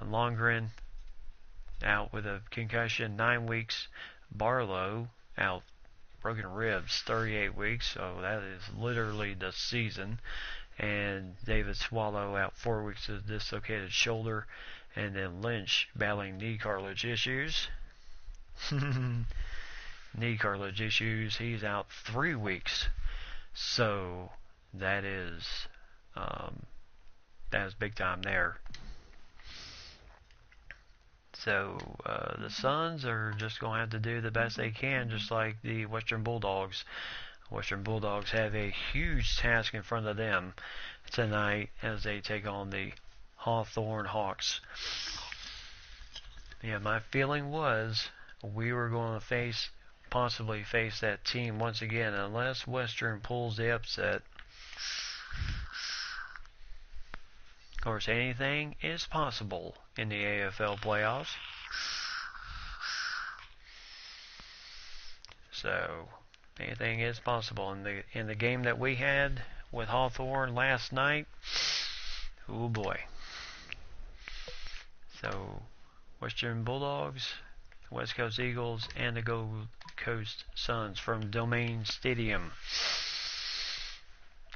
Longren out with a concussion, 9 weeks. Barlow out, broken ribs, 38 weeks. So that is literally the season. And David Swallow out 4 weeks with dislocated shoulder. And then Lynch battling knee cartilage issues. Knee cartilage issues. He's out 3 weeks. So that is big time there. So the Suns are just going to have to do the best they can, just like the Western Bulldogs. Western Bulldogs have a huge task in front of them tonight as they take on the Hawthorn Hawks. Yeah, my feeling was we were going to possibly face that team once again, unless Western pulls the upset. Of course, anything is possible in the AFL playoffs. So anything is possible. In the game that we had with Hawthorn last night, oh boy. So Western Bulldogs, West Coast Eagles, and the Gold Coast Suns from Domain Stadium.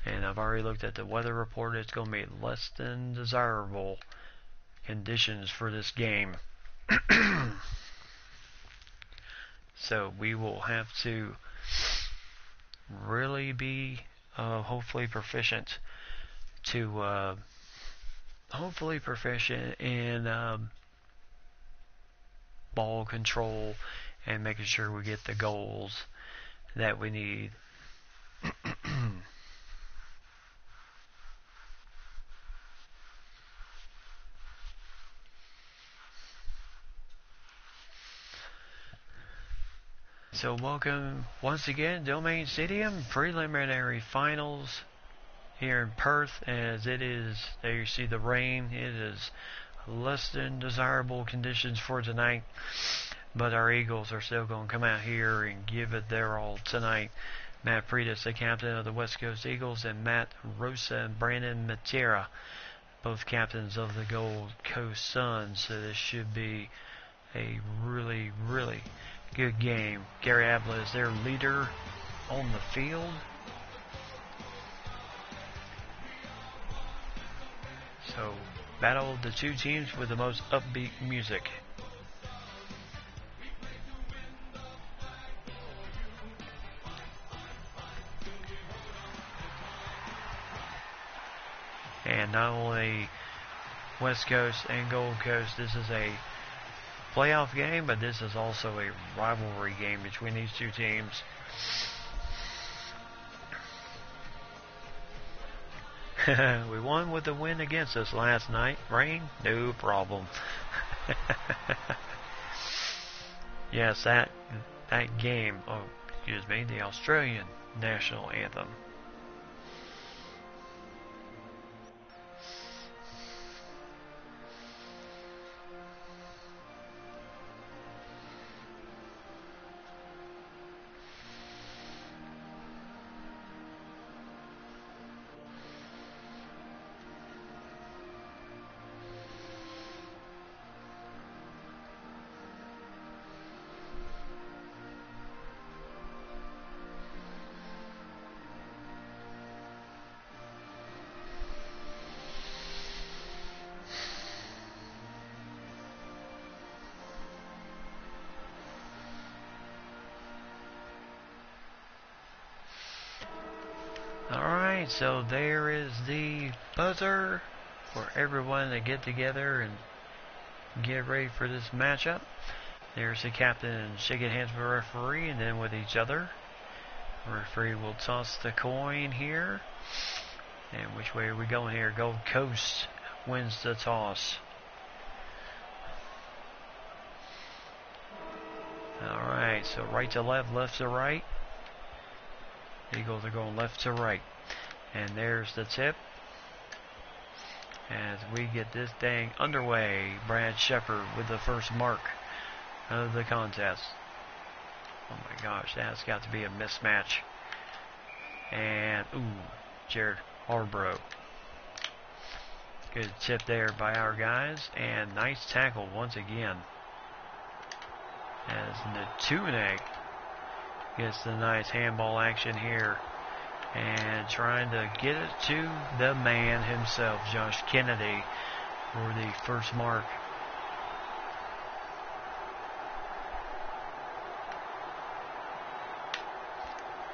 And I've already looked at the weather report. It's going to be less than desirable conditions for this game. So we will have to really be hopefully proficient in ball control and making sure we get the goals that we need. So welcome once again, Domain Stadium preliminary finals here in Perth. As it is, there you see the rain. It is less than desirable conditions for tonight, but our Eagles are still going to come out here and give it their all tonight. Matt Freitas, the captain of the West Coast Eagles, and Matt Rosa and Brandon Matera, both captains of the Gold Coast Suns. So this should be a really, really good game. Gary Abla is their leader on the field. So, battle of the two teams with the most upbeat music. And not only West Coast and Gold Coast, this is a playoff game, but this is also a rivalry game between these two teams. We won with the win against us last night. Rain, no problem. Yes, that game, the Australian national anthem. Alright, so there is the buzzer for everyone to get together and get ready for this matchup. There's the captain shaking hands with the referee and then with each other. The referee will toss the coin here. And which way are we going here? Gold Coast wins the toss. Alright, so right to left, left to right. Eagles are going left to right. And there's the tip. As we get this thing underway, Brad Shepard with the first mark of the contest. Oh my gosh, that's got to be a mismatch. And, Jared Harborough. Good tip there by our guys. And nice tackle once again. As Natune gets the nice handball action here. And trying to get it to the man himself, Josh Kennedy, for the first mark.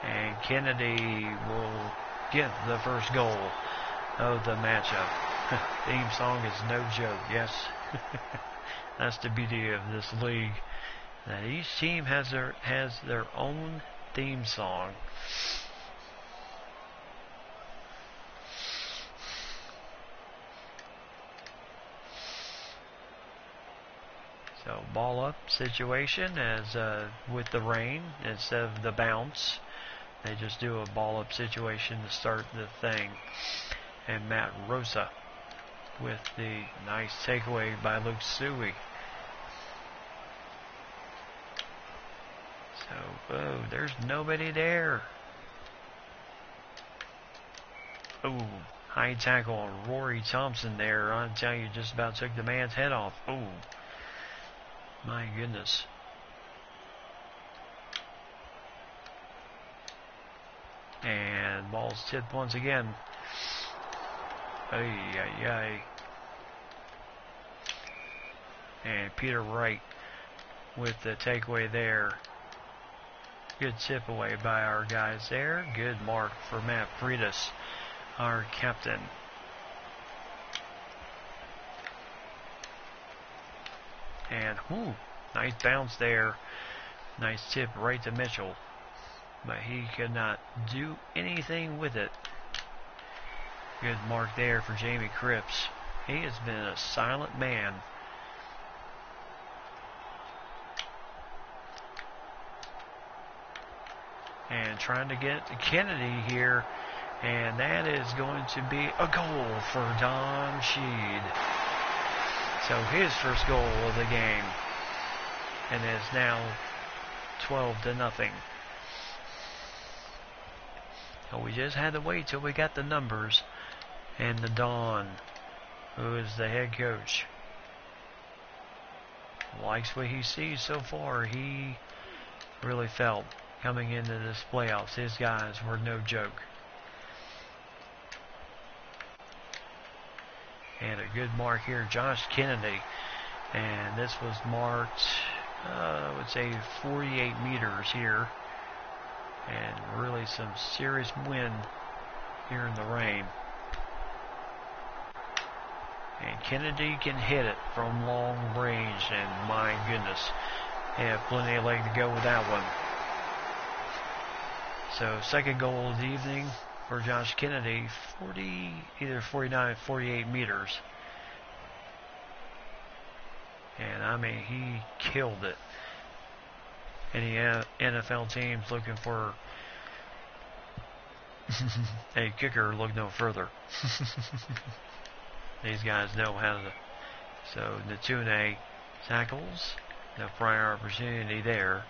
And Kennedy will get the first goal of the matchup. Theme song is no joke, yes. That's the beauty of this league. That each team has their own theme song. So ball up situation as with the rain instead of the bounce. They just do a ball up situation to start the thing. And Matt Rosa with the nice takeaway by Luke Suey. So, there's nobody there. High tackle on Rory Thompson there. I'm telling you, just about took the man's head off. My goodness. And ball's tipped once again. Ay. And Peter Wright with the takeaway there. Good tip away by our guys there. Good mark for Matt Freitas, our captain. And nice bounce there. Nice tip right to Mitchell. But he could not do anything with it. Good mark there for Jamie Cripps. He has been a silent man. And trying to get to Kennedy here. And that is going to be a goal for Don Sheed. So his first goal of the game. And is now 12-0. So we just had to wait till we got the numbers. And the Don, who is the head coach, likes what he sees so far. He really felt coming into this playoffs, his guys were no joke. And a good mark here, Josh Kennedy. And this was marked, I would say 48 meters here. And really some serious wind here in the rain. And Kennedy can hit it from long range, and my goodness, they have plenty of leg to go with that one. So second goal of the evening for Josh Kennedy, either 49 or 48 meters. And I mean, he killed it. Any NFL teams looking for a kicker, look no further. These guys know how to. So Natune tackles. No prior opportunity there.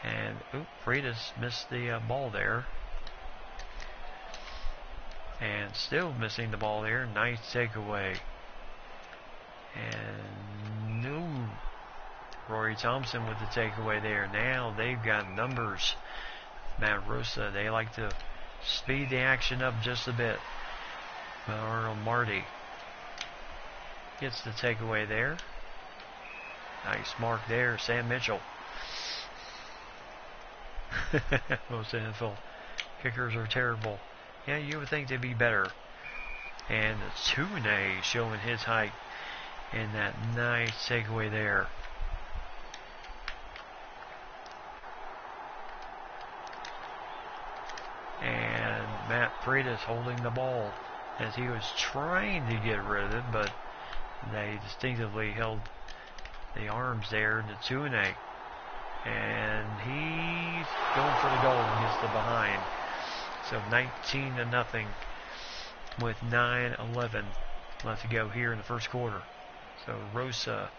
And Freitas missed the ball there. And still missing the ball there. Nice takeaway. And no. Rory Thompson with the takeaway there. Now they've got numbers. Matt Rosa, they like to speed the action up just a bit. Arnold Marty gets the takeaway there. Nice mark there, Sam Mitchell. Most NFL kickers are terrible. Yeah, you would think they'd be better. And Tune showing his height in that nice takeaway there. And Matt Freitas holding the ball as he was trying to get rid of it, but they distinctively held the arms there to Tune. And he's going for the goal and gets the behind. So 19-0 with 9:11 left to go here in the first quarter. So Rosa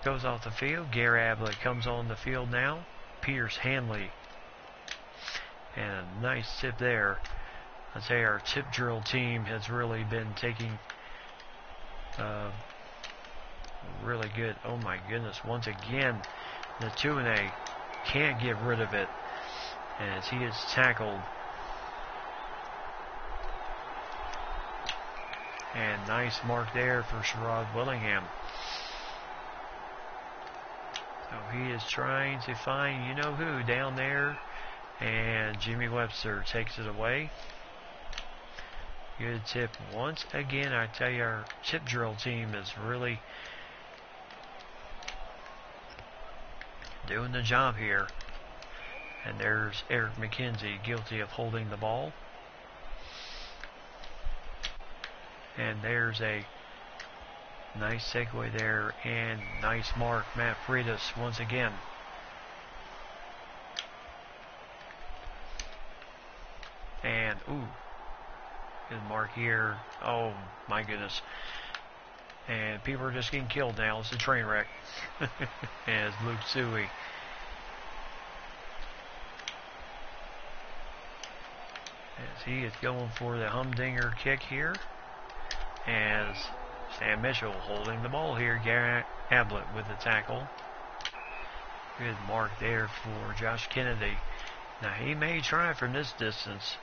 goes off the field. Gary Ablett comes on the field now. Pierce Hanley. And a nice tip there. I'd say our tip drill team has really been taking really good. Oh my goodness. Once again, Natune can't get rid of it as he is tackled. And nice mark there for Sherrod Willingham. So he is trying to find you know who down there. And Jimmy Webster takes it away. Good tip. Once again, I tell you, our tip drill team is really doing the job here. And there's Eric McKenzie, guilty of holding the ball. And there's a nice takeaway there. And nice mark, Matt Freitas once again. And, good mark here. Oh, my goodness. And people are just getting killed now. It's a train wreck. As Luke Suey. As he is going for the humdinger kick here. As Sam Mitchell holding the ball here. Gary Ablett with the tackle. Good mark there for Josh Kennedy. Now he may try from this distance.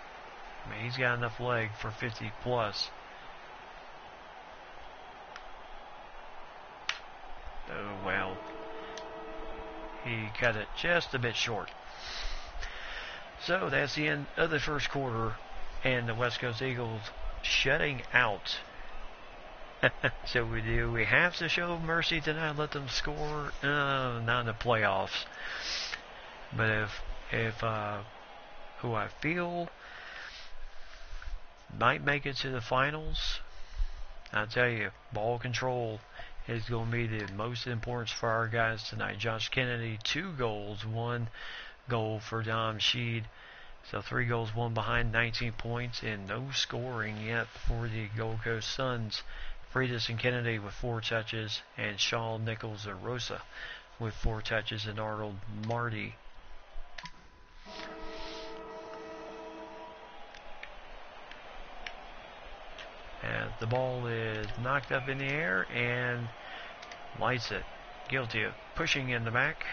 I mean, he's got enough leg for 50 plus. Oh, well. He cut it just a bit short. So that's the end of the first quarter. And the West Coast Eagles shutting out. So we have to show mercy tonight, let them score? Not in the playoffs. But if who I feel might make it to the finals, I'll tell you, ball control is going to be the most important for our guys tonight. Josh Kennedy, 2 goals, 1 goal for Dom Sheed. So 3 goals, 1 behind, 19 points, and no scoring yet for the Gold Coast Suns. Freitas and Kennedy with 4 touches, and Shaw, Nichols, and Rosa with 4 touches, and Arnold Marty. And the ball is knocked up in the air and lights it. Guilty of pushing in the back.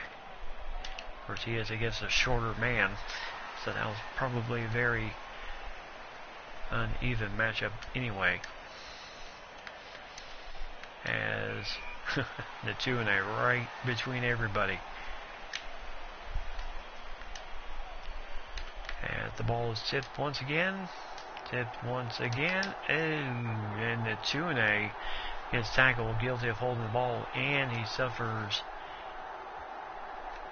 Of course, he is against a shorter man, so that was probably a very uneven matchup anyway. As the 2-and-A right between everybody. And the ball is tipped once again. Tipped once again. Oh, and the 2-and-A gets tackled, guilty of holding the ball, and he suffers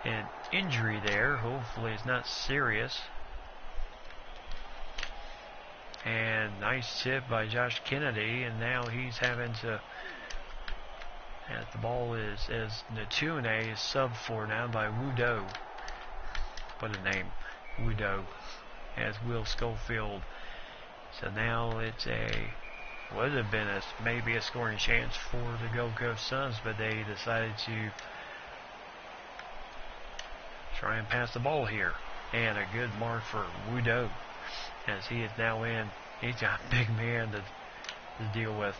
an injury there. Hopefully it's not serious. And nice tip by Josh Kennedy, and now he's having to. And the ball is, as the 2-and-A is subbed for now by Wudo. What a name, Wudo, as Will Schofield. So now it's would have been maybe a scoring chance for the Gold Coast Suns, but they decided to try and pass the ball here. And a good mark for Wudo, as he is now in. He's got a big man to deal with.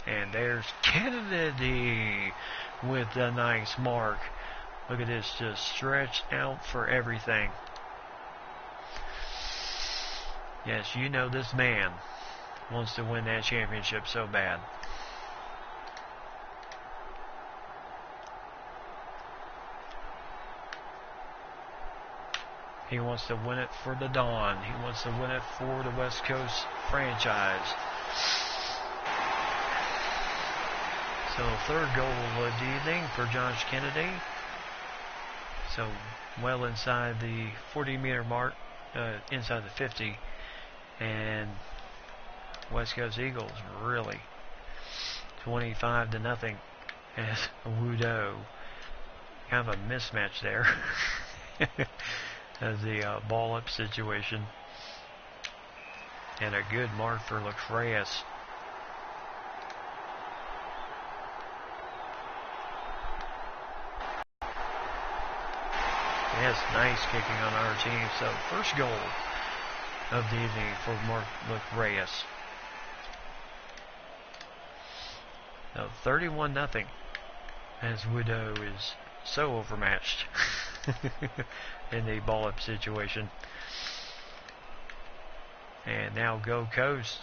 And there's Kennedy with a nice mark. Look at this, just stretched out for everything. Yes, you know this man wants to win that championship so bad. He wants to win it for the Dawn. He wants to win it for the West Coast franchise. So 3rd goal of the evening for Josh Kennedy. So well inside the 40-meter mark, inside the 50. And West Coast Eagles really 25-0 as Wudo. Kind of a mismatch there as the ball up situation. And a good mark for Lacreas. Yes, nice kicking on our team. So first goal of the evening for Mark Lacreas. Now 31-0 as Wudo is so overmatched in the ball up situation. And now Gold Coast.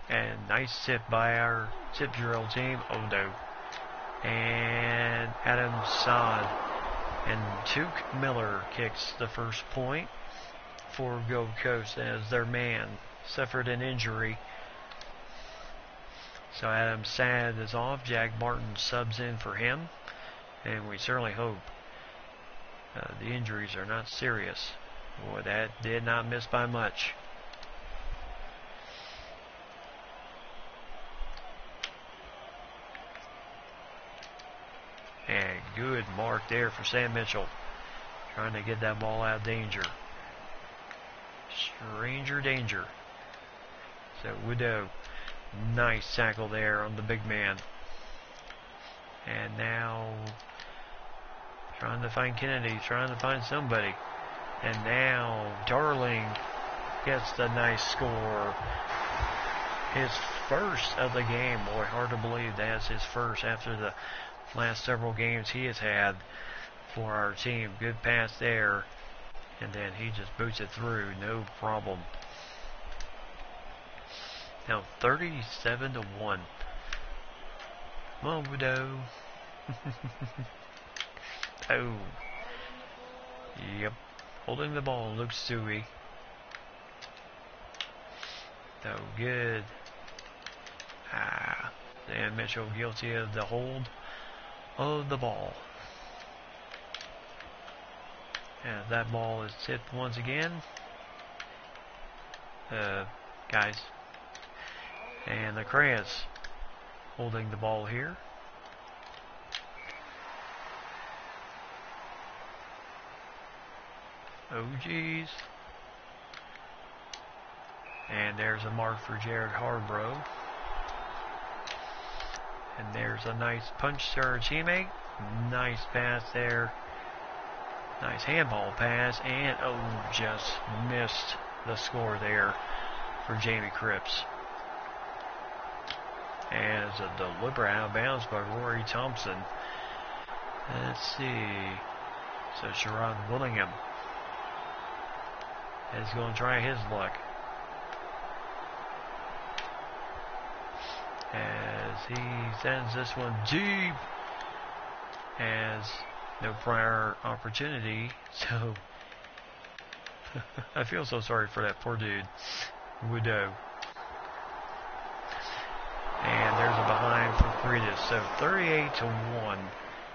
And nice tip by our tip drill team. Oh no. And Adam Saad and Tuke Miller kicks the first point for Gold Coast as their man suffered an injury. So Adam Saad is off. Jack Martin subs in for him, and we certainly hope the injuries are not serious. Boy, that did not miss by much. And good mark there for Sam Mitchell. Trying to get that ball out of danger. Stranger danger. So Wudo, nice tackle there on the big man. And now trying to find Kennedy, trying to find somebody. And now Darling gets the nice score. His first of the game. Boy, hard to believe that's his first after the last several games he has had for our team. Good pass there, and then he just boots it through, no problem. Now 37-1. Come on, Wudo. Oh. Yep. Holding the ball, Luke Stewie. So good. Dan Mitchell guilty of the hold of the ball. And that ball is tipped once again. Guys. And Lacreas holding the ball here. Oh, geez. And there's a mark for Jared Harbrough. And there's a nice punch to our teammate. Nice pass there. Nice handball pass. And, oh, just missed the score there for Jamie Cripps. And it's a deliberate out of bounds by Rory Thompson. Let's see. So Sherrod Willingham is going to try his luck. As he sends this one deep. Has no prior opportunity. So I feel so sorry for that poor dude. Woodou. And there's a behind for Freitas. So 38-1.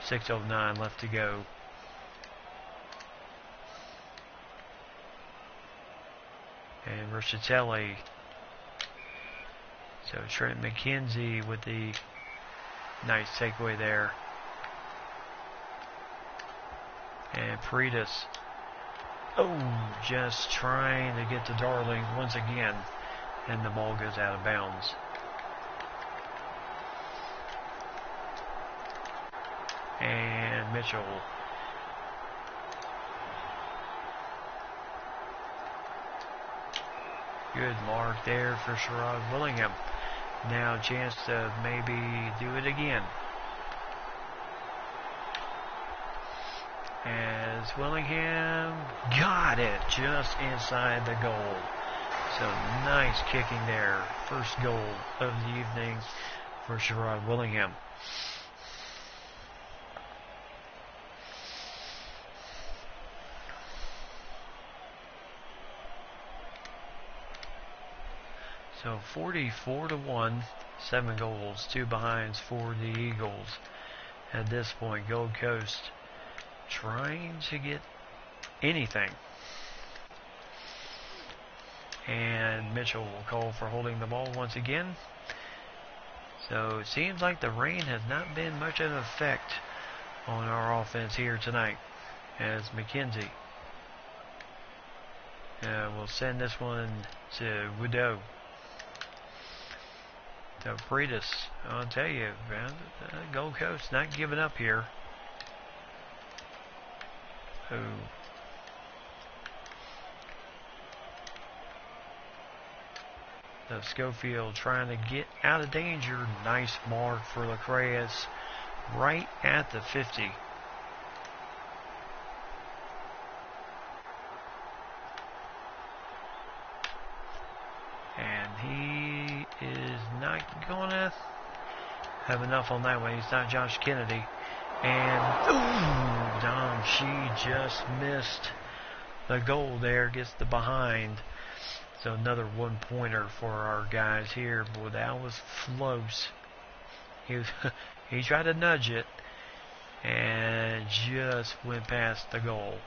6:09 left to go. And Ricciatelli. So Trent McKenzie with the nice takeaway there. And Freitas. Oh, just trying to get to Darling once again. And the ball goes out of bounds. And Mitchell. Good mark there for Sherrod Willingham. Now a chance to maybe do it again. As Willingham got it just inside the goal. So nice kicking there. First goal of the evening for Sherrod Willingham. So 44-1, 7 goals, 2 behinds for the Eagles. At this point, Gold Coast trying to get anything. And Mitchell will call for holding the ball once again. So it seems like the rain has not been much of an effect on our offense here tonight. As McKenzie will send this one to Woodou. So Freitas, I'll tell you, Gold Coast not giving up here. Oh. So Schofield trying to get out of danger. Nice mark for Lacreus right at the 50. And he is not going to have enough on that one. He's not Josh Kennedy. And, ooh, Dom, she just missed the goal there. Gets the behind. So another 1-pointer for our guys here. Boy, that was close. He tried to nudge it. And just went past the goal.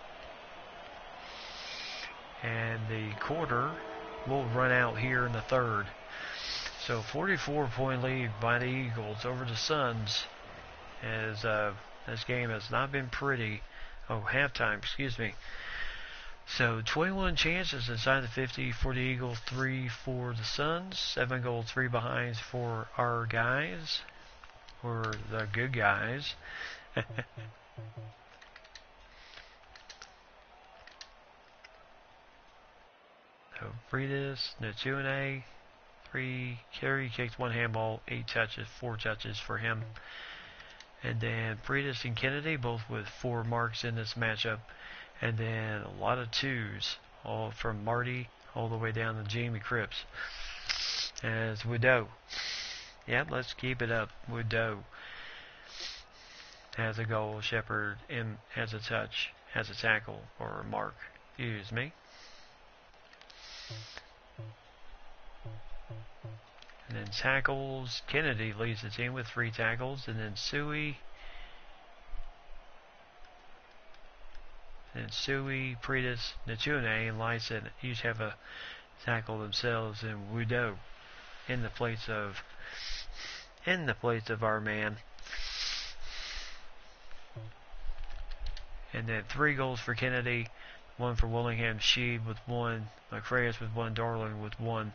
And the quarter will run out here in the third. So 44-point lead by the Eagles over the Suns. As this game has not been pretty. Oh, halftime, excuse me. So 21 chances inside the 50 for the Eagles, 3 for the Suns. 7 goals, 3 behinds for our guys. Or the good guys. So Freitas, Natune, 3 carry, kicked 1 handball, 8 touches, 4 touches for him. And then Freitas and Kennedy both with 4 marks in this matchup. And then a lot of 2s, all from Marty all the way down to Jamie Cripps. As Woodou. Yep, let's keep it up. Woodou has a goal. Shepard has a touch, has a tackle, or a mark. Excuse me. And then tackles. Kennedy leads the team with 3 tackles. And then Suey, Freitas, Natune, and Lyson each have a tackle themselves. And Woodou in the place of our man. And then 3 goals for Kennedy, one for Willingham, Sheed with one, Macraeus with one, Darling with one,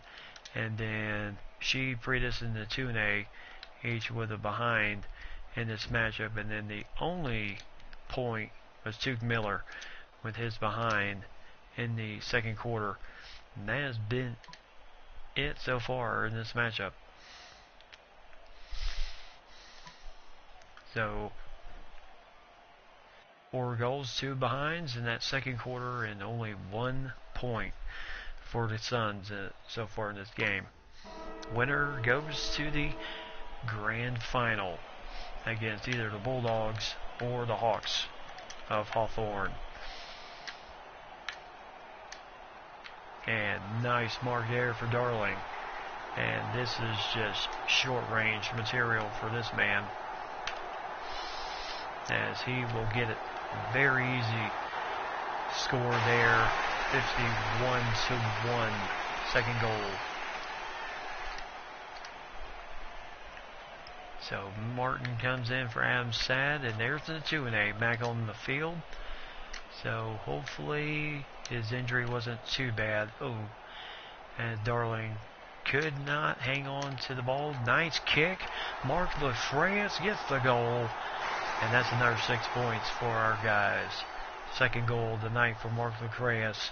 and then Sheed, Freitas, and Natune each with a behind in this matchup, and then the only point was Tuke Miller with his behind in the second quarter. And that has been it so far in this matchup. So 4 goals, 2 behinds in that second quarter, and only 1 point for the Suns so far in this game. Winner goes to the grand final against either the Bulldogs or the Hawks of Hawthorne. And nice mark there for Darling. And this is just short range material for this man, as he will get it very easy score there. 51-1, second goal. So Martin comes in for Adam Sad, and there's the 2-A back on the field. So hopefully his injury wasn't too bad. Oh, and Darling could not hang on to the ball. Nice kick. Mark Lafrance gets the goal, and that's another 6 points for our guys. Second goal of the night for Mark Lafrance.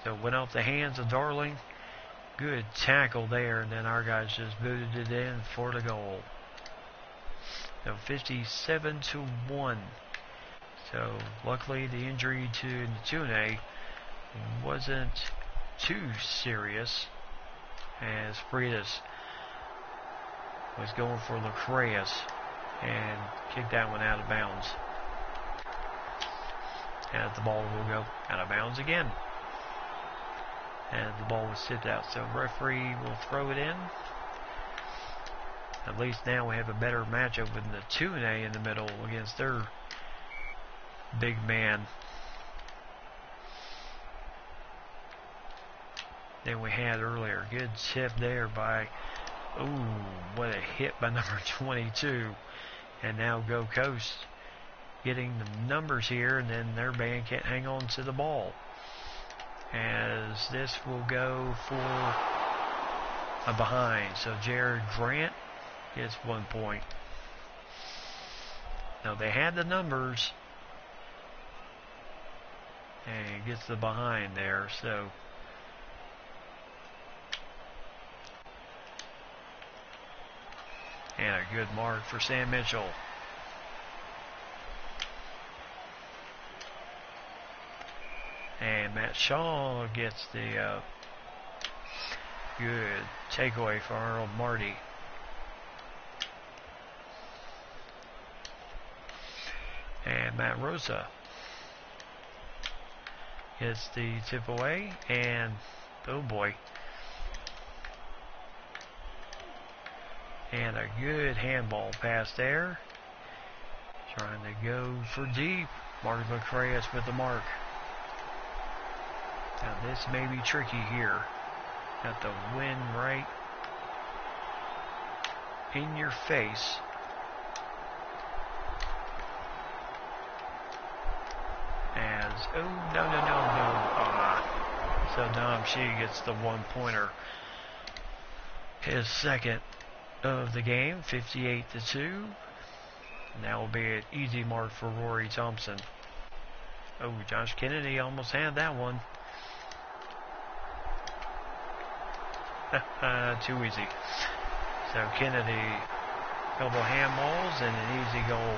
So went off the hands of Darling. Good tackle there, and then our guys just booted it in for the goal. So 57-1. So luckily the injury to Natune wasn't too serious, as Freitas was going for Lacreus and kicked that one out of bounds. And the ball will go out of bounds again. And the ball was tipped out, so referee will throw it in. At least now we have a better matchup with the 2-A in the middle against their big man than we had earlier. Good tip there by, ooh, what a hit by number 22. And now Go Coast getting the numbers here, and then their band can't hang on to the ball, as this will go for a behind. So Jared Grant gets 1 point. Now they had the numbers, and gets the behind there. So and a good mark for Sam Mitchell. And Matt Shaw gets the good takeaway for Arnold Marty. And Matt Rosa gets the tip away, and oh boy. And a good handball pass there. Trying to go for deep. Mark Macraeus with the mark. Now this may be tricky here. Got the wind right in your face. As, oh, no. So Dom Shee gets the 1-pointer. His second of the game, 58-2. And that will be an easy mark for Rory Thompson. Oh, Josh Kennedy almost had that one. Too easy. So Kennedy, couple handballs and an easy goal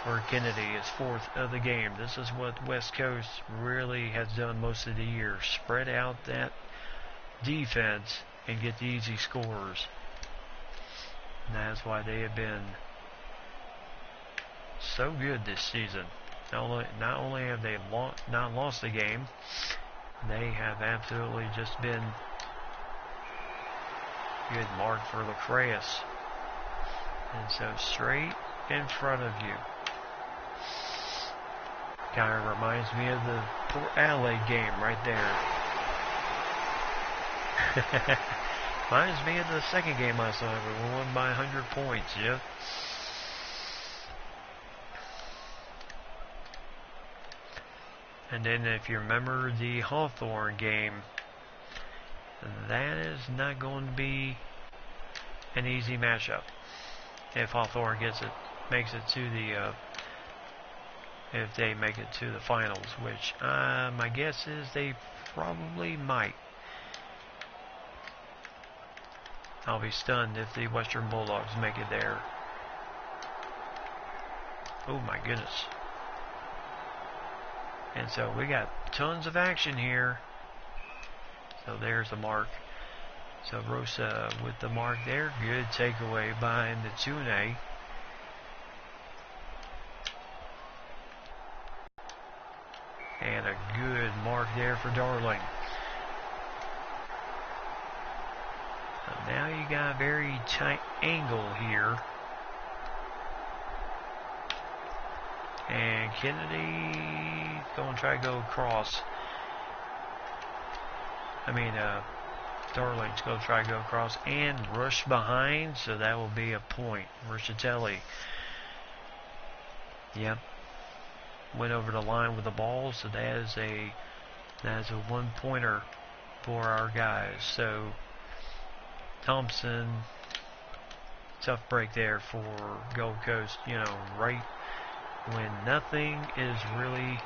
for Kennedy, his 4th of the game. This is what West Coast really has done most of the year. Spread out that defense and get the easy scores. And that's why they have been so good this season. Not only have they not lost the game, they have absolutely just been good. Mark for Lacreus. And so straight in front of you. Kind of reminds me of the Port Adelaide game right there. Reminds me of the second game last night. We won by 100 points, yep. And then if you remember the Hawthorne game, that is not going to be an easy matchup. If Hawthorne makes it to the, if they make it to the finals, which my guess is they probably might. I'll be stunned if the Western Bulldogs make it there. Oh my goodness. And so we got tons of action here. So there's the mark. So Rosa with the mark there. Good takeaway by Natune. And a good mark there for Darling. So now you got a very tight angle here. And Kennedy going to try to go across. Darling's going to try to go across and rush behind, so that will be a point. Ricitelli. Yep. Went over the line with the ball, so that is a one-pointer for our guys. So Thompson, tough break there for Gold Coast. Right when nothing is really,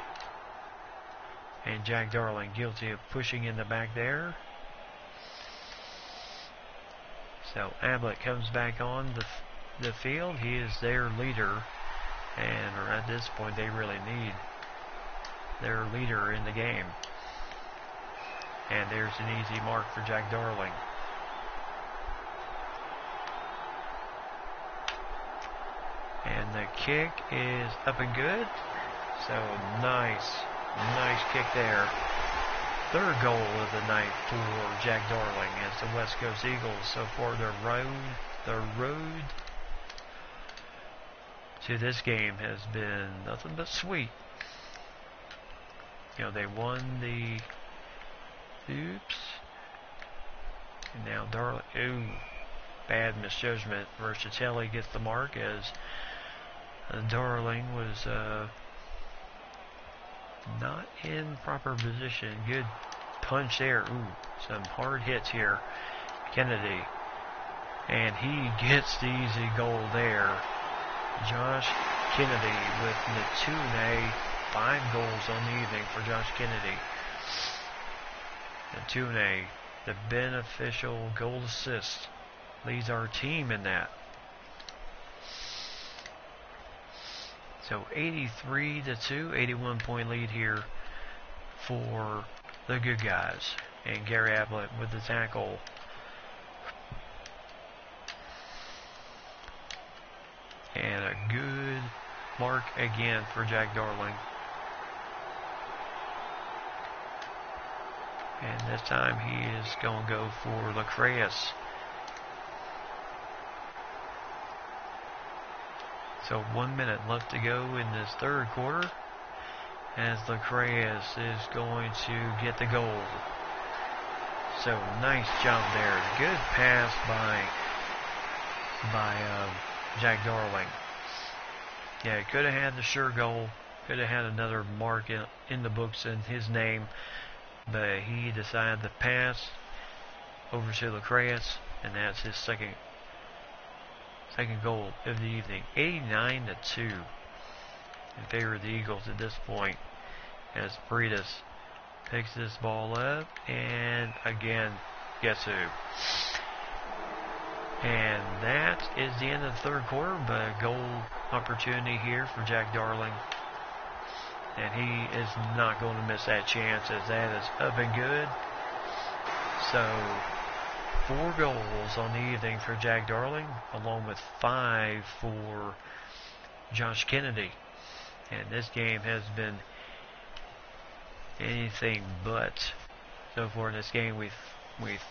and Jack Darling guilty of pushing in the back there. So Ablett comes back on the field. He is their leader, and at this point they really need their leader in the game. And there's an easy mark for Jack Darling. And the kick is up and good. So nice kick there. Third goal of the night for Jack Darling as the West Coast Eagles. So far the road to this game has been nothing but sweet. They won the oops. And now Darling, bad misjudgment. Ricitelli gets the mark as Darling was not in proper position. Good punch there. Some hard hits here. Kennedy. And he gets the easy goal there. Josh Kennedy with Natune. 5 goals on the evening for Josh Kennedy. Natune, the beneficial goal assist, leads our team in that. So 83-2, 81-point lead here for the good guys. And Gary Ablett with the tackle. And a good mark again for Jack Darling. And this time he is going to go for Lacreus. So 1 minute left to go in this third quarter as Lacreus is going to get the goal. So nice job there. Good pass by Jack Darling. Yeah, he could have had the sure goal. Could have had another mark in the books in his name. But he decided to pass over to Lacreus, and that's his second goal of the evening. 89-2 in favor of the Eagles at this point as Breedis picks this ball up, and again, guess who? And that is the end of the third quarter, but a goal opportunity here for Jack Darling. And he is not going to miss that chance as that is up and good. So 4 goals on the evening for Jack Darling, along with 5 for Josh Kennedy. And this game has been anything but. So far in this game, we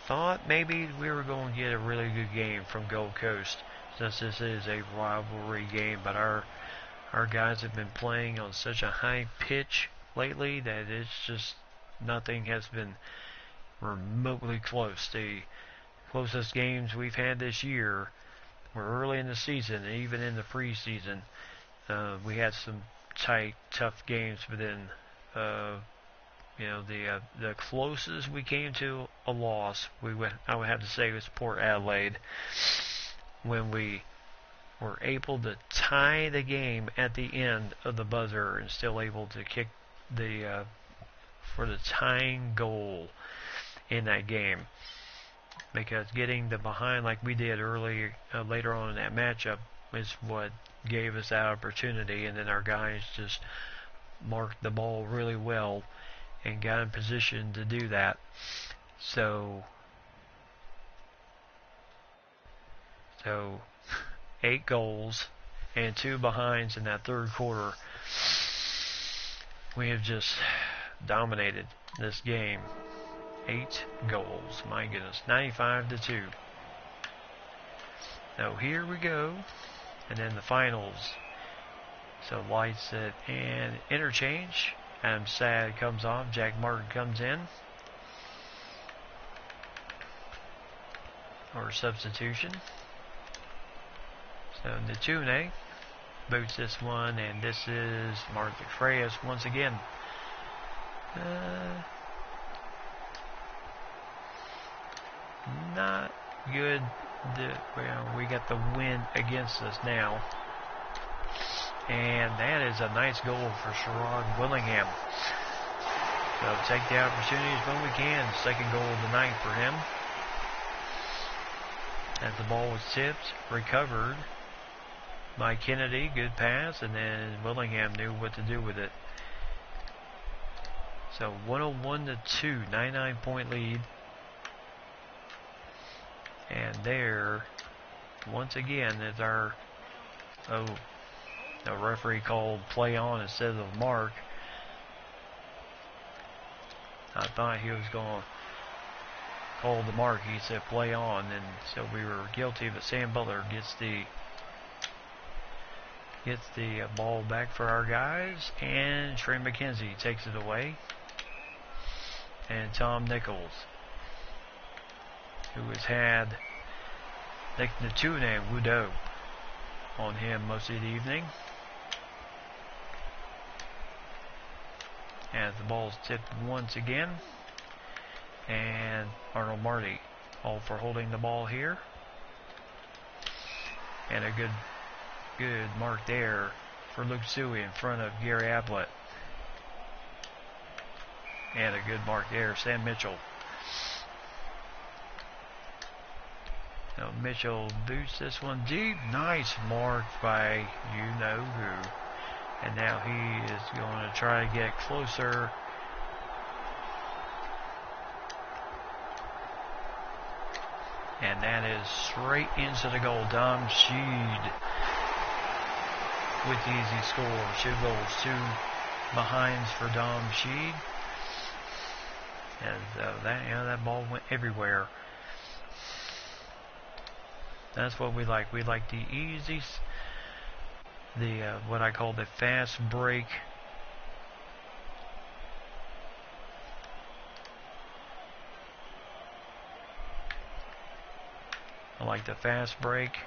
thought maybe we were going to get a really good game from Gold Coast, since this is a rivalry game. But our guys have been playing on such a high pitch lately that it's just nothing has been remotely close. The closest games we've had this year were early in the season, and even in the preseason. We had some tight, tough games, but then the closest we came to a loss, I would have to say, was Port Adelaide, when we were able to tie the game at the end of the buzzer and still able to kick for the tying goal in that game. Because getting the behind like we did later on in that matchup is what gave us that opportunity, and then our guys just marked the ball really well and got in position to do that. So 8 goals and 2 behinds in that third quarter. We have just dominated this game. 8 goals, my goodness, 95-2. So here we go, and then the finals. So lights it and interchange. Adam Sad comes off, Jack Martin comes in. Or substitution. So Natune boots this one, and this is Mark Freyas once again. Not good. We got the win against us now. And that is a nice goal for Sherrod Willingham. So take the opportunities when we can. Second goal of the night for him. As the ball was tipped, recovered by Kennedy. Good pass, and then Willingham knew what to do with it. So 101-2, 99-point lead. And there, once again, is our... the referee called play on instead of mark. I thought he was going to call the mark. He said play on, and so we were guilty. But Sam Butler gets the ball back for our guys, and Trey McKenzie takes it away. And Tom Nichols, who has had Nick Natune and Wudo on him most of the evening. As the ball is tipped once again. And Arnold Marty, all for holding the ball here. And a good mark there for Luke Suey in front of Gary Ablett. And a good mark there, Sam Mitchell. Now Mitchell boots this one deep. Nice mark by you-know-who. And now he is going to try to get closer. And that is straight into the goal. Dom Sheed with the easy score. 2 goals, 2 behinds for Dom Sheed. And that ball went everywhere. That's what we like. We like the easy, what I call the fast break. I like the fast break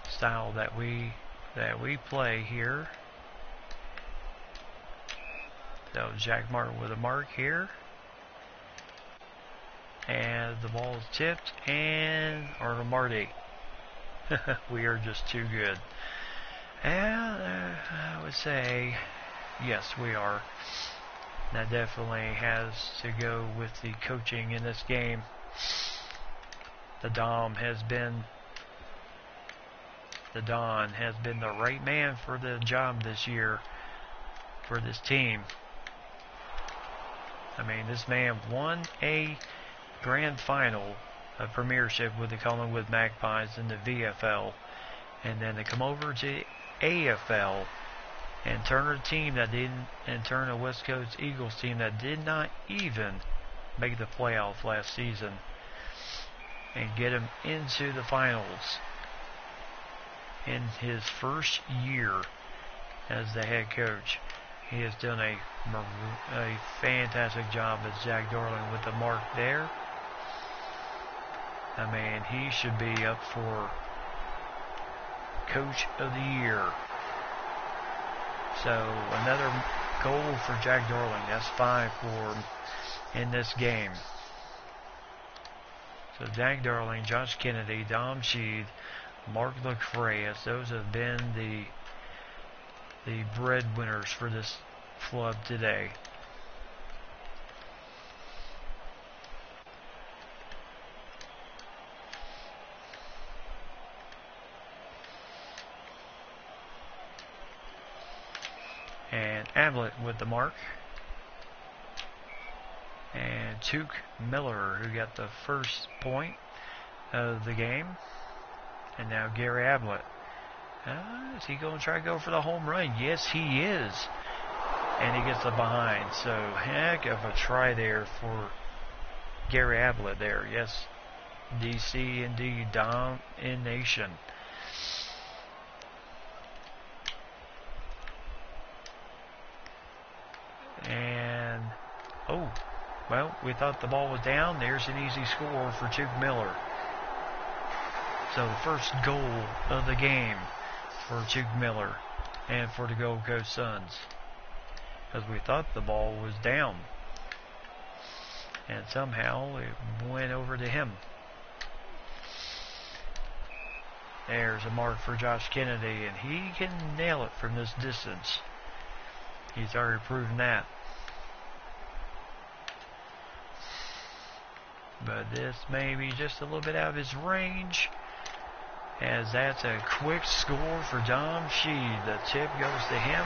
style that we play here. So Jack Martin with a mark here. And the ball is tipped, and Arnold Marty. We are just too good. And I would say, yes, we are. That definitely has to go with the coaching in this game. The Don has been the right man for the job this year for this team. I mean, this man won a grand final, a premiership with the Collingwood Magpies in the VFL, and then to come over to AFL and turn a West Coast Eagles team that did not even make the playoff last season and get him into the finals in his first year as the head coach. He has done a fantastic job as Jack Darling with the mark there. I mean, he should be up for Coach of the Year. So another goal for Jack Darling. That's 5 for him in this game. So Jack Darling, Josh Kennedy, Dom Sheed, Mark Lacreas, those have been the breadwinners for this club today. And Ablett with the mark. And Tuke Miller, who got the first point of the game. And now Gary Ablett. Is he going to try to go for the home run? Yes, he is. And he gets the behind. So heck of a try there for Gary Ablett there. Yes, DC indeed, domination. And, oh, well, we thought the ball was down. There's an easy score for Tuke Miller. So the first goal of the game for Tuke Miller and for the Gold Coast Suns. Because we thought the ball was down. And somehow it went over to him. There's a mark for Josh Kennedy, and he can nail it from this distance. He's already proven that. But this may be just a little bit out of his range, as that's a quick score for Dom Sheed. The tip goes to him,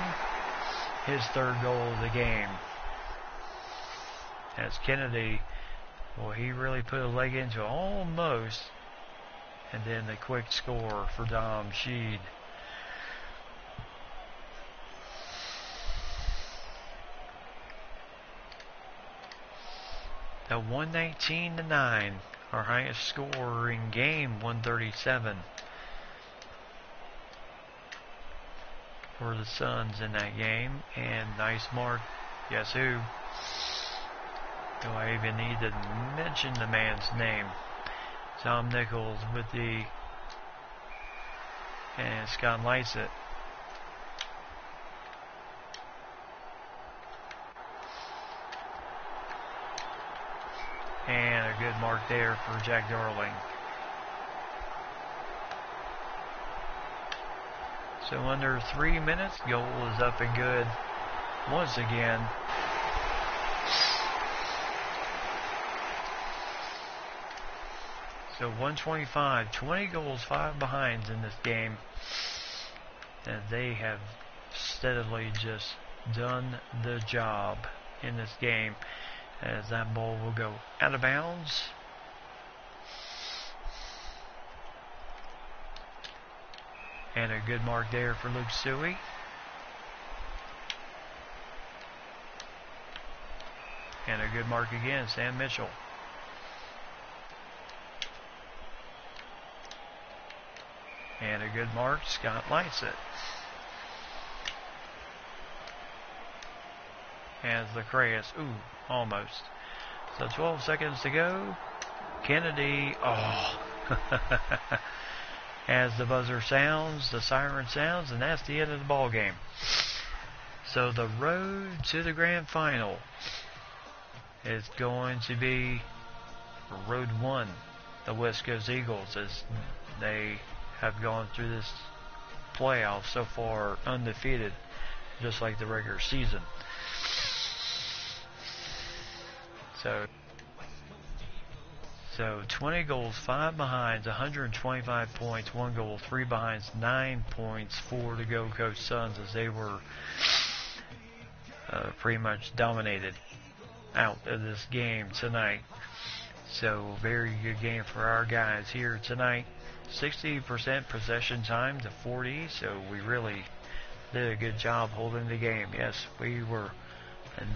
his third goal of the game. As Kennedy, well, he really put a leg into it almost, and then the quick score for Dom Sheed. The 119-9, our highest score in game, 137 for the Suns in that game. And nice mark. Guess who? Do I even need to mention the man's name? Tom Nichols with the, and Scott Lysett. And a good mark there for Jack Darling. So under 3 minutes, goal is up and good once again. So 125, 20 goals, 5 behinds in this game. And they have steadily just done the job in this game. As that ball will go out of bounds. And a good mark there for Luke Suey. And a good mark again, Sam Mitchell. And a good mark, Scott Lysett. As Lacreas, almost. So 12 seconds to go. Kennedy, as the buzzer sounds, the siren sounds, and that's the end of the ball game. So the road to the grand final is going to be Road 1, the West Coast Eagles, as they have gone through this playoff so far undefeated, just like the regular season. So 20 goals, 5 behinds, 125 points, 1 goal, 3 behinds, 9 points for the Gold Coast Suns, as they were pretty much dominated out of this game tonight. So very good game for our guys here tonight. 60% possession time to 40, so we really did a good job holding the game. Yes, we were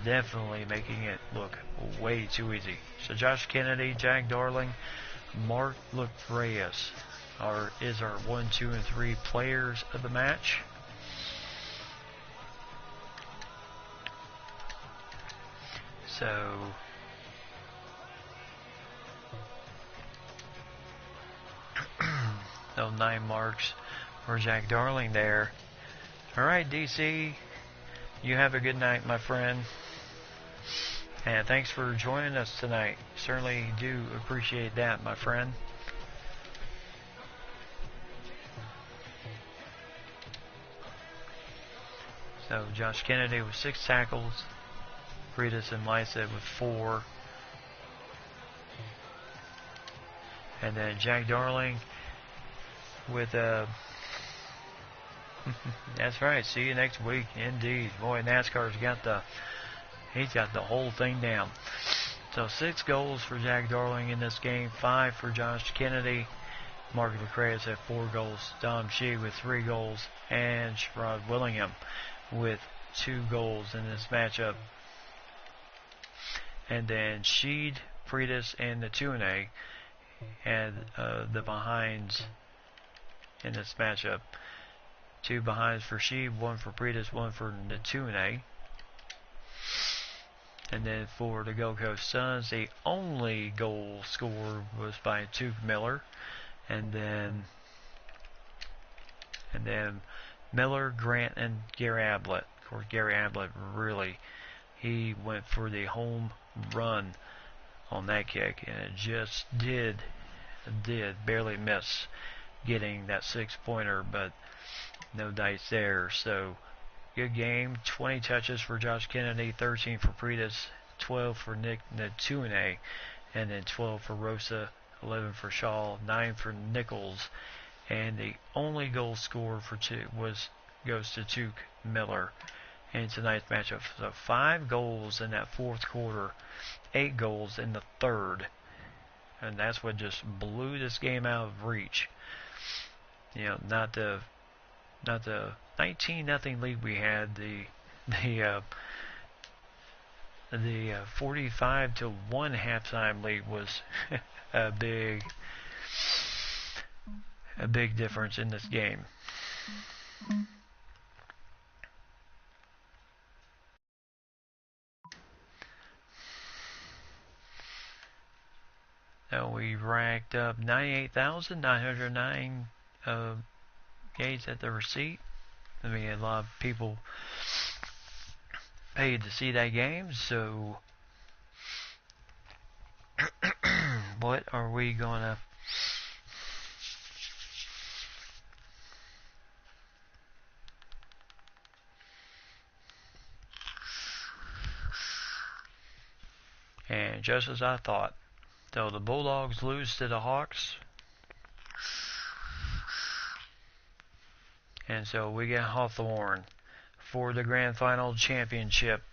definitely making it look way too easy. So Josh Kennedy, Jack Darling, Mark Lacreas is our 1, 2, and 3 players of the match. So those 9 marks for Jack Darling there. All right, DC, you have a good night, my friend. And thanks for joining us tonight. Certainly do appreciate that, my friend. So Josh Kennedy with 6 tackles. Freitas and Lysa with 4. And then Jack Darling with that's right. See you next week. Indeed. Boy, NASCAR's he's got the whole thing down. So 6 goals for Jack Darling in this game, 5 for Josh Kennedy. Mark Lecraeus had 4 goals. Dom Shee with 3 goals. And Sherrod Willingham with 2 goals in this matchup. And then Sheed, Freitas, and Netune had the behinds in this matchup. 2 behinds for Sheed, 1 for Freitas, 1 for Netune. And then for the Gold Coast Suns, the only goal scored was by Tuke Miller. And then Miller, Grant, and Gary Ablett. Of course, Gary Ablett really, he went for the home run on that kick, and it just did barely miss getting that 6-pointer, but no dice there. So good game. 20 touches for Josh Kennedy, 13 for Freitas, 12 for Nick Netune, and then 12 for Rosa, 11 for Shaw, 9 for Nichols, and the only goal scored for goes to Tuke Miller in tonight's matchup. So 5 goals in that 4th quarter, 8 goals in the 3rd, and that's what just blew this game out of reach. You know, not the 19-0 lead we had, the 45-1 halftime lead was a big difference in this game. So we racked up 98,909 gates at the receipt. I mean, a lot of people paid to see that game, so what are we gonna and just as I thought. So the Bulldogs lose to the Hawks. And so we get Hawthorne for the grand final championship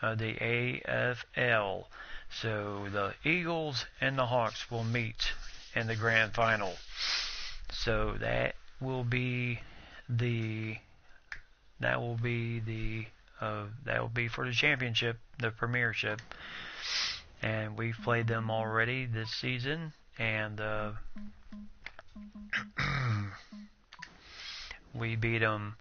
of the AFL. So the Eagles and the Hawks will meet in the grand final. So that will be for the championship, the premiership. And we've played them already this season, and we beat them,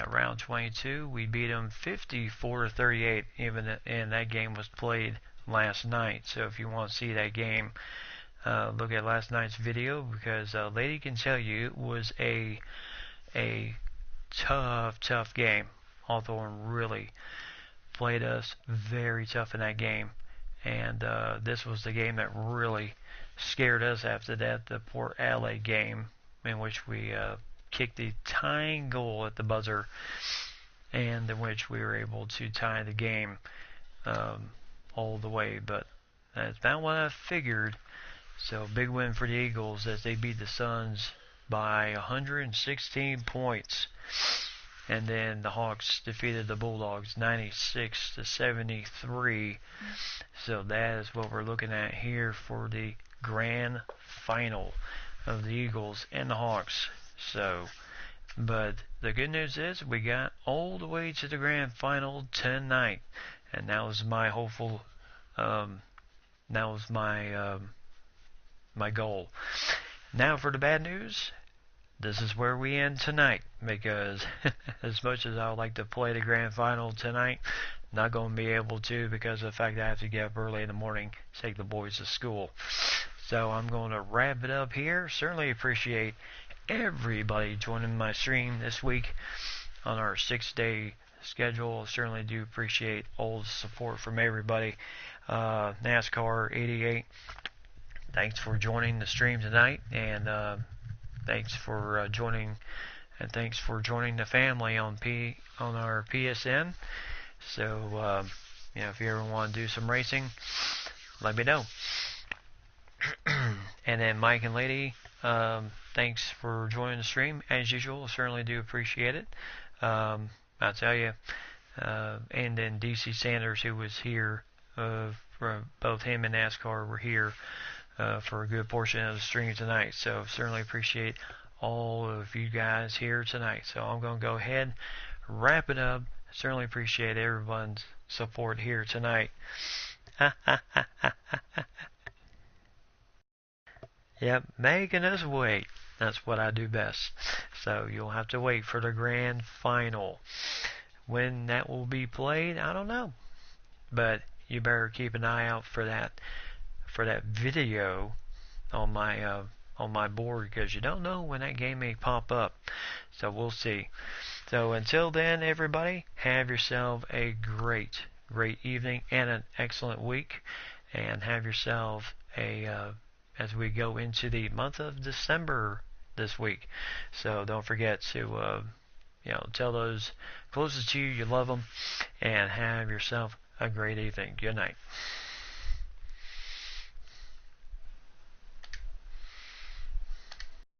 round 22, we beat them 54-38, and that game was played last night. So if you want to see that game, look at last night's video, because Lady can tell you it was a tough game. Hawthorne really played us very tough in that game, and this was the game that really scared us after that, the Port Adelaide game, in which we kicked the tying goal at the buzzer, and in which we were able to tie the game all the way. But that's not what I figured. So big win for the Eagles as they beat the Suns by 116 points. And then the Hawks defeated the Bulldogs 96-73. So that is what we're looking at here for the grand final of the Eagles and the Hawks. So, but the good news is we got all the way to the grand final tonight, and that was my hopeful. That was my my goal. Now for the bad news. This is where we end tonight, because as much as I would like to play the grand final tonight, not going to be able to because of the fact that I have to get up early in the morning to take the boys to school. So I'm going to wrap it up here. Certainly appreciate everybody joining my stream this week. on our 6-day schedule. Certainly do appreciate all the support from everybody. NASCAR 88, thanks for joining the stream tonight, and thanks for joining the family on our PSN. So if you ever want to do some racing, let me know. And then Mike and Lady, thanks for joining the stream as usual. Certainly do appreciate it. I'll tell you. And then DC Sanders, who was here, both him and NASCAR were here for a good portion of the stream tonight. So certainly appreciate all of you guys here tonight. So I'm going to go ahead, wrap it up. Certainly appreciate everyone's support here tonight. Yep, making us wait. That's what I do best. So you'll have to wait for the grand final. When that will be played, I don't know. But you better keep an eye out for that video on my board, because you don't know when that game may pop up. So we'll see. So until then, everybody, have yourself a great evening and an excellent week, and have yourself as we go into the month of December this week. So don't forget to tell those closest to you love them, and have yourself a great evening. Good night.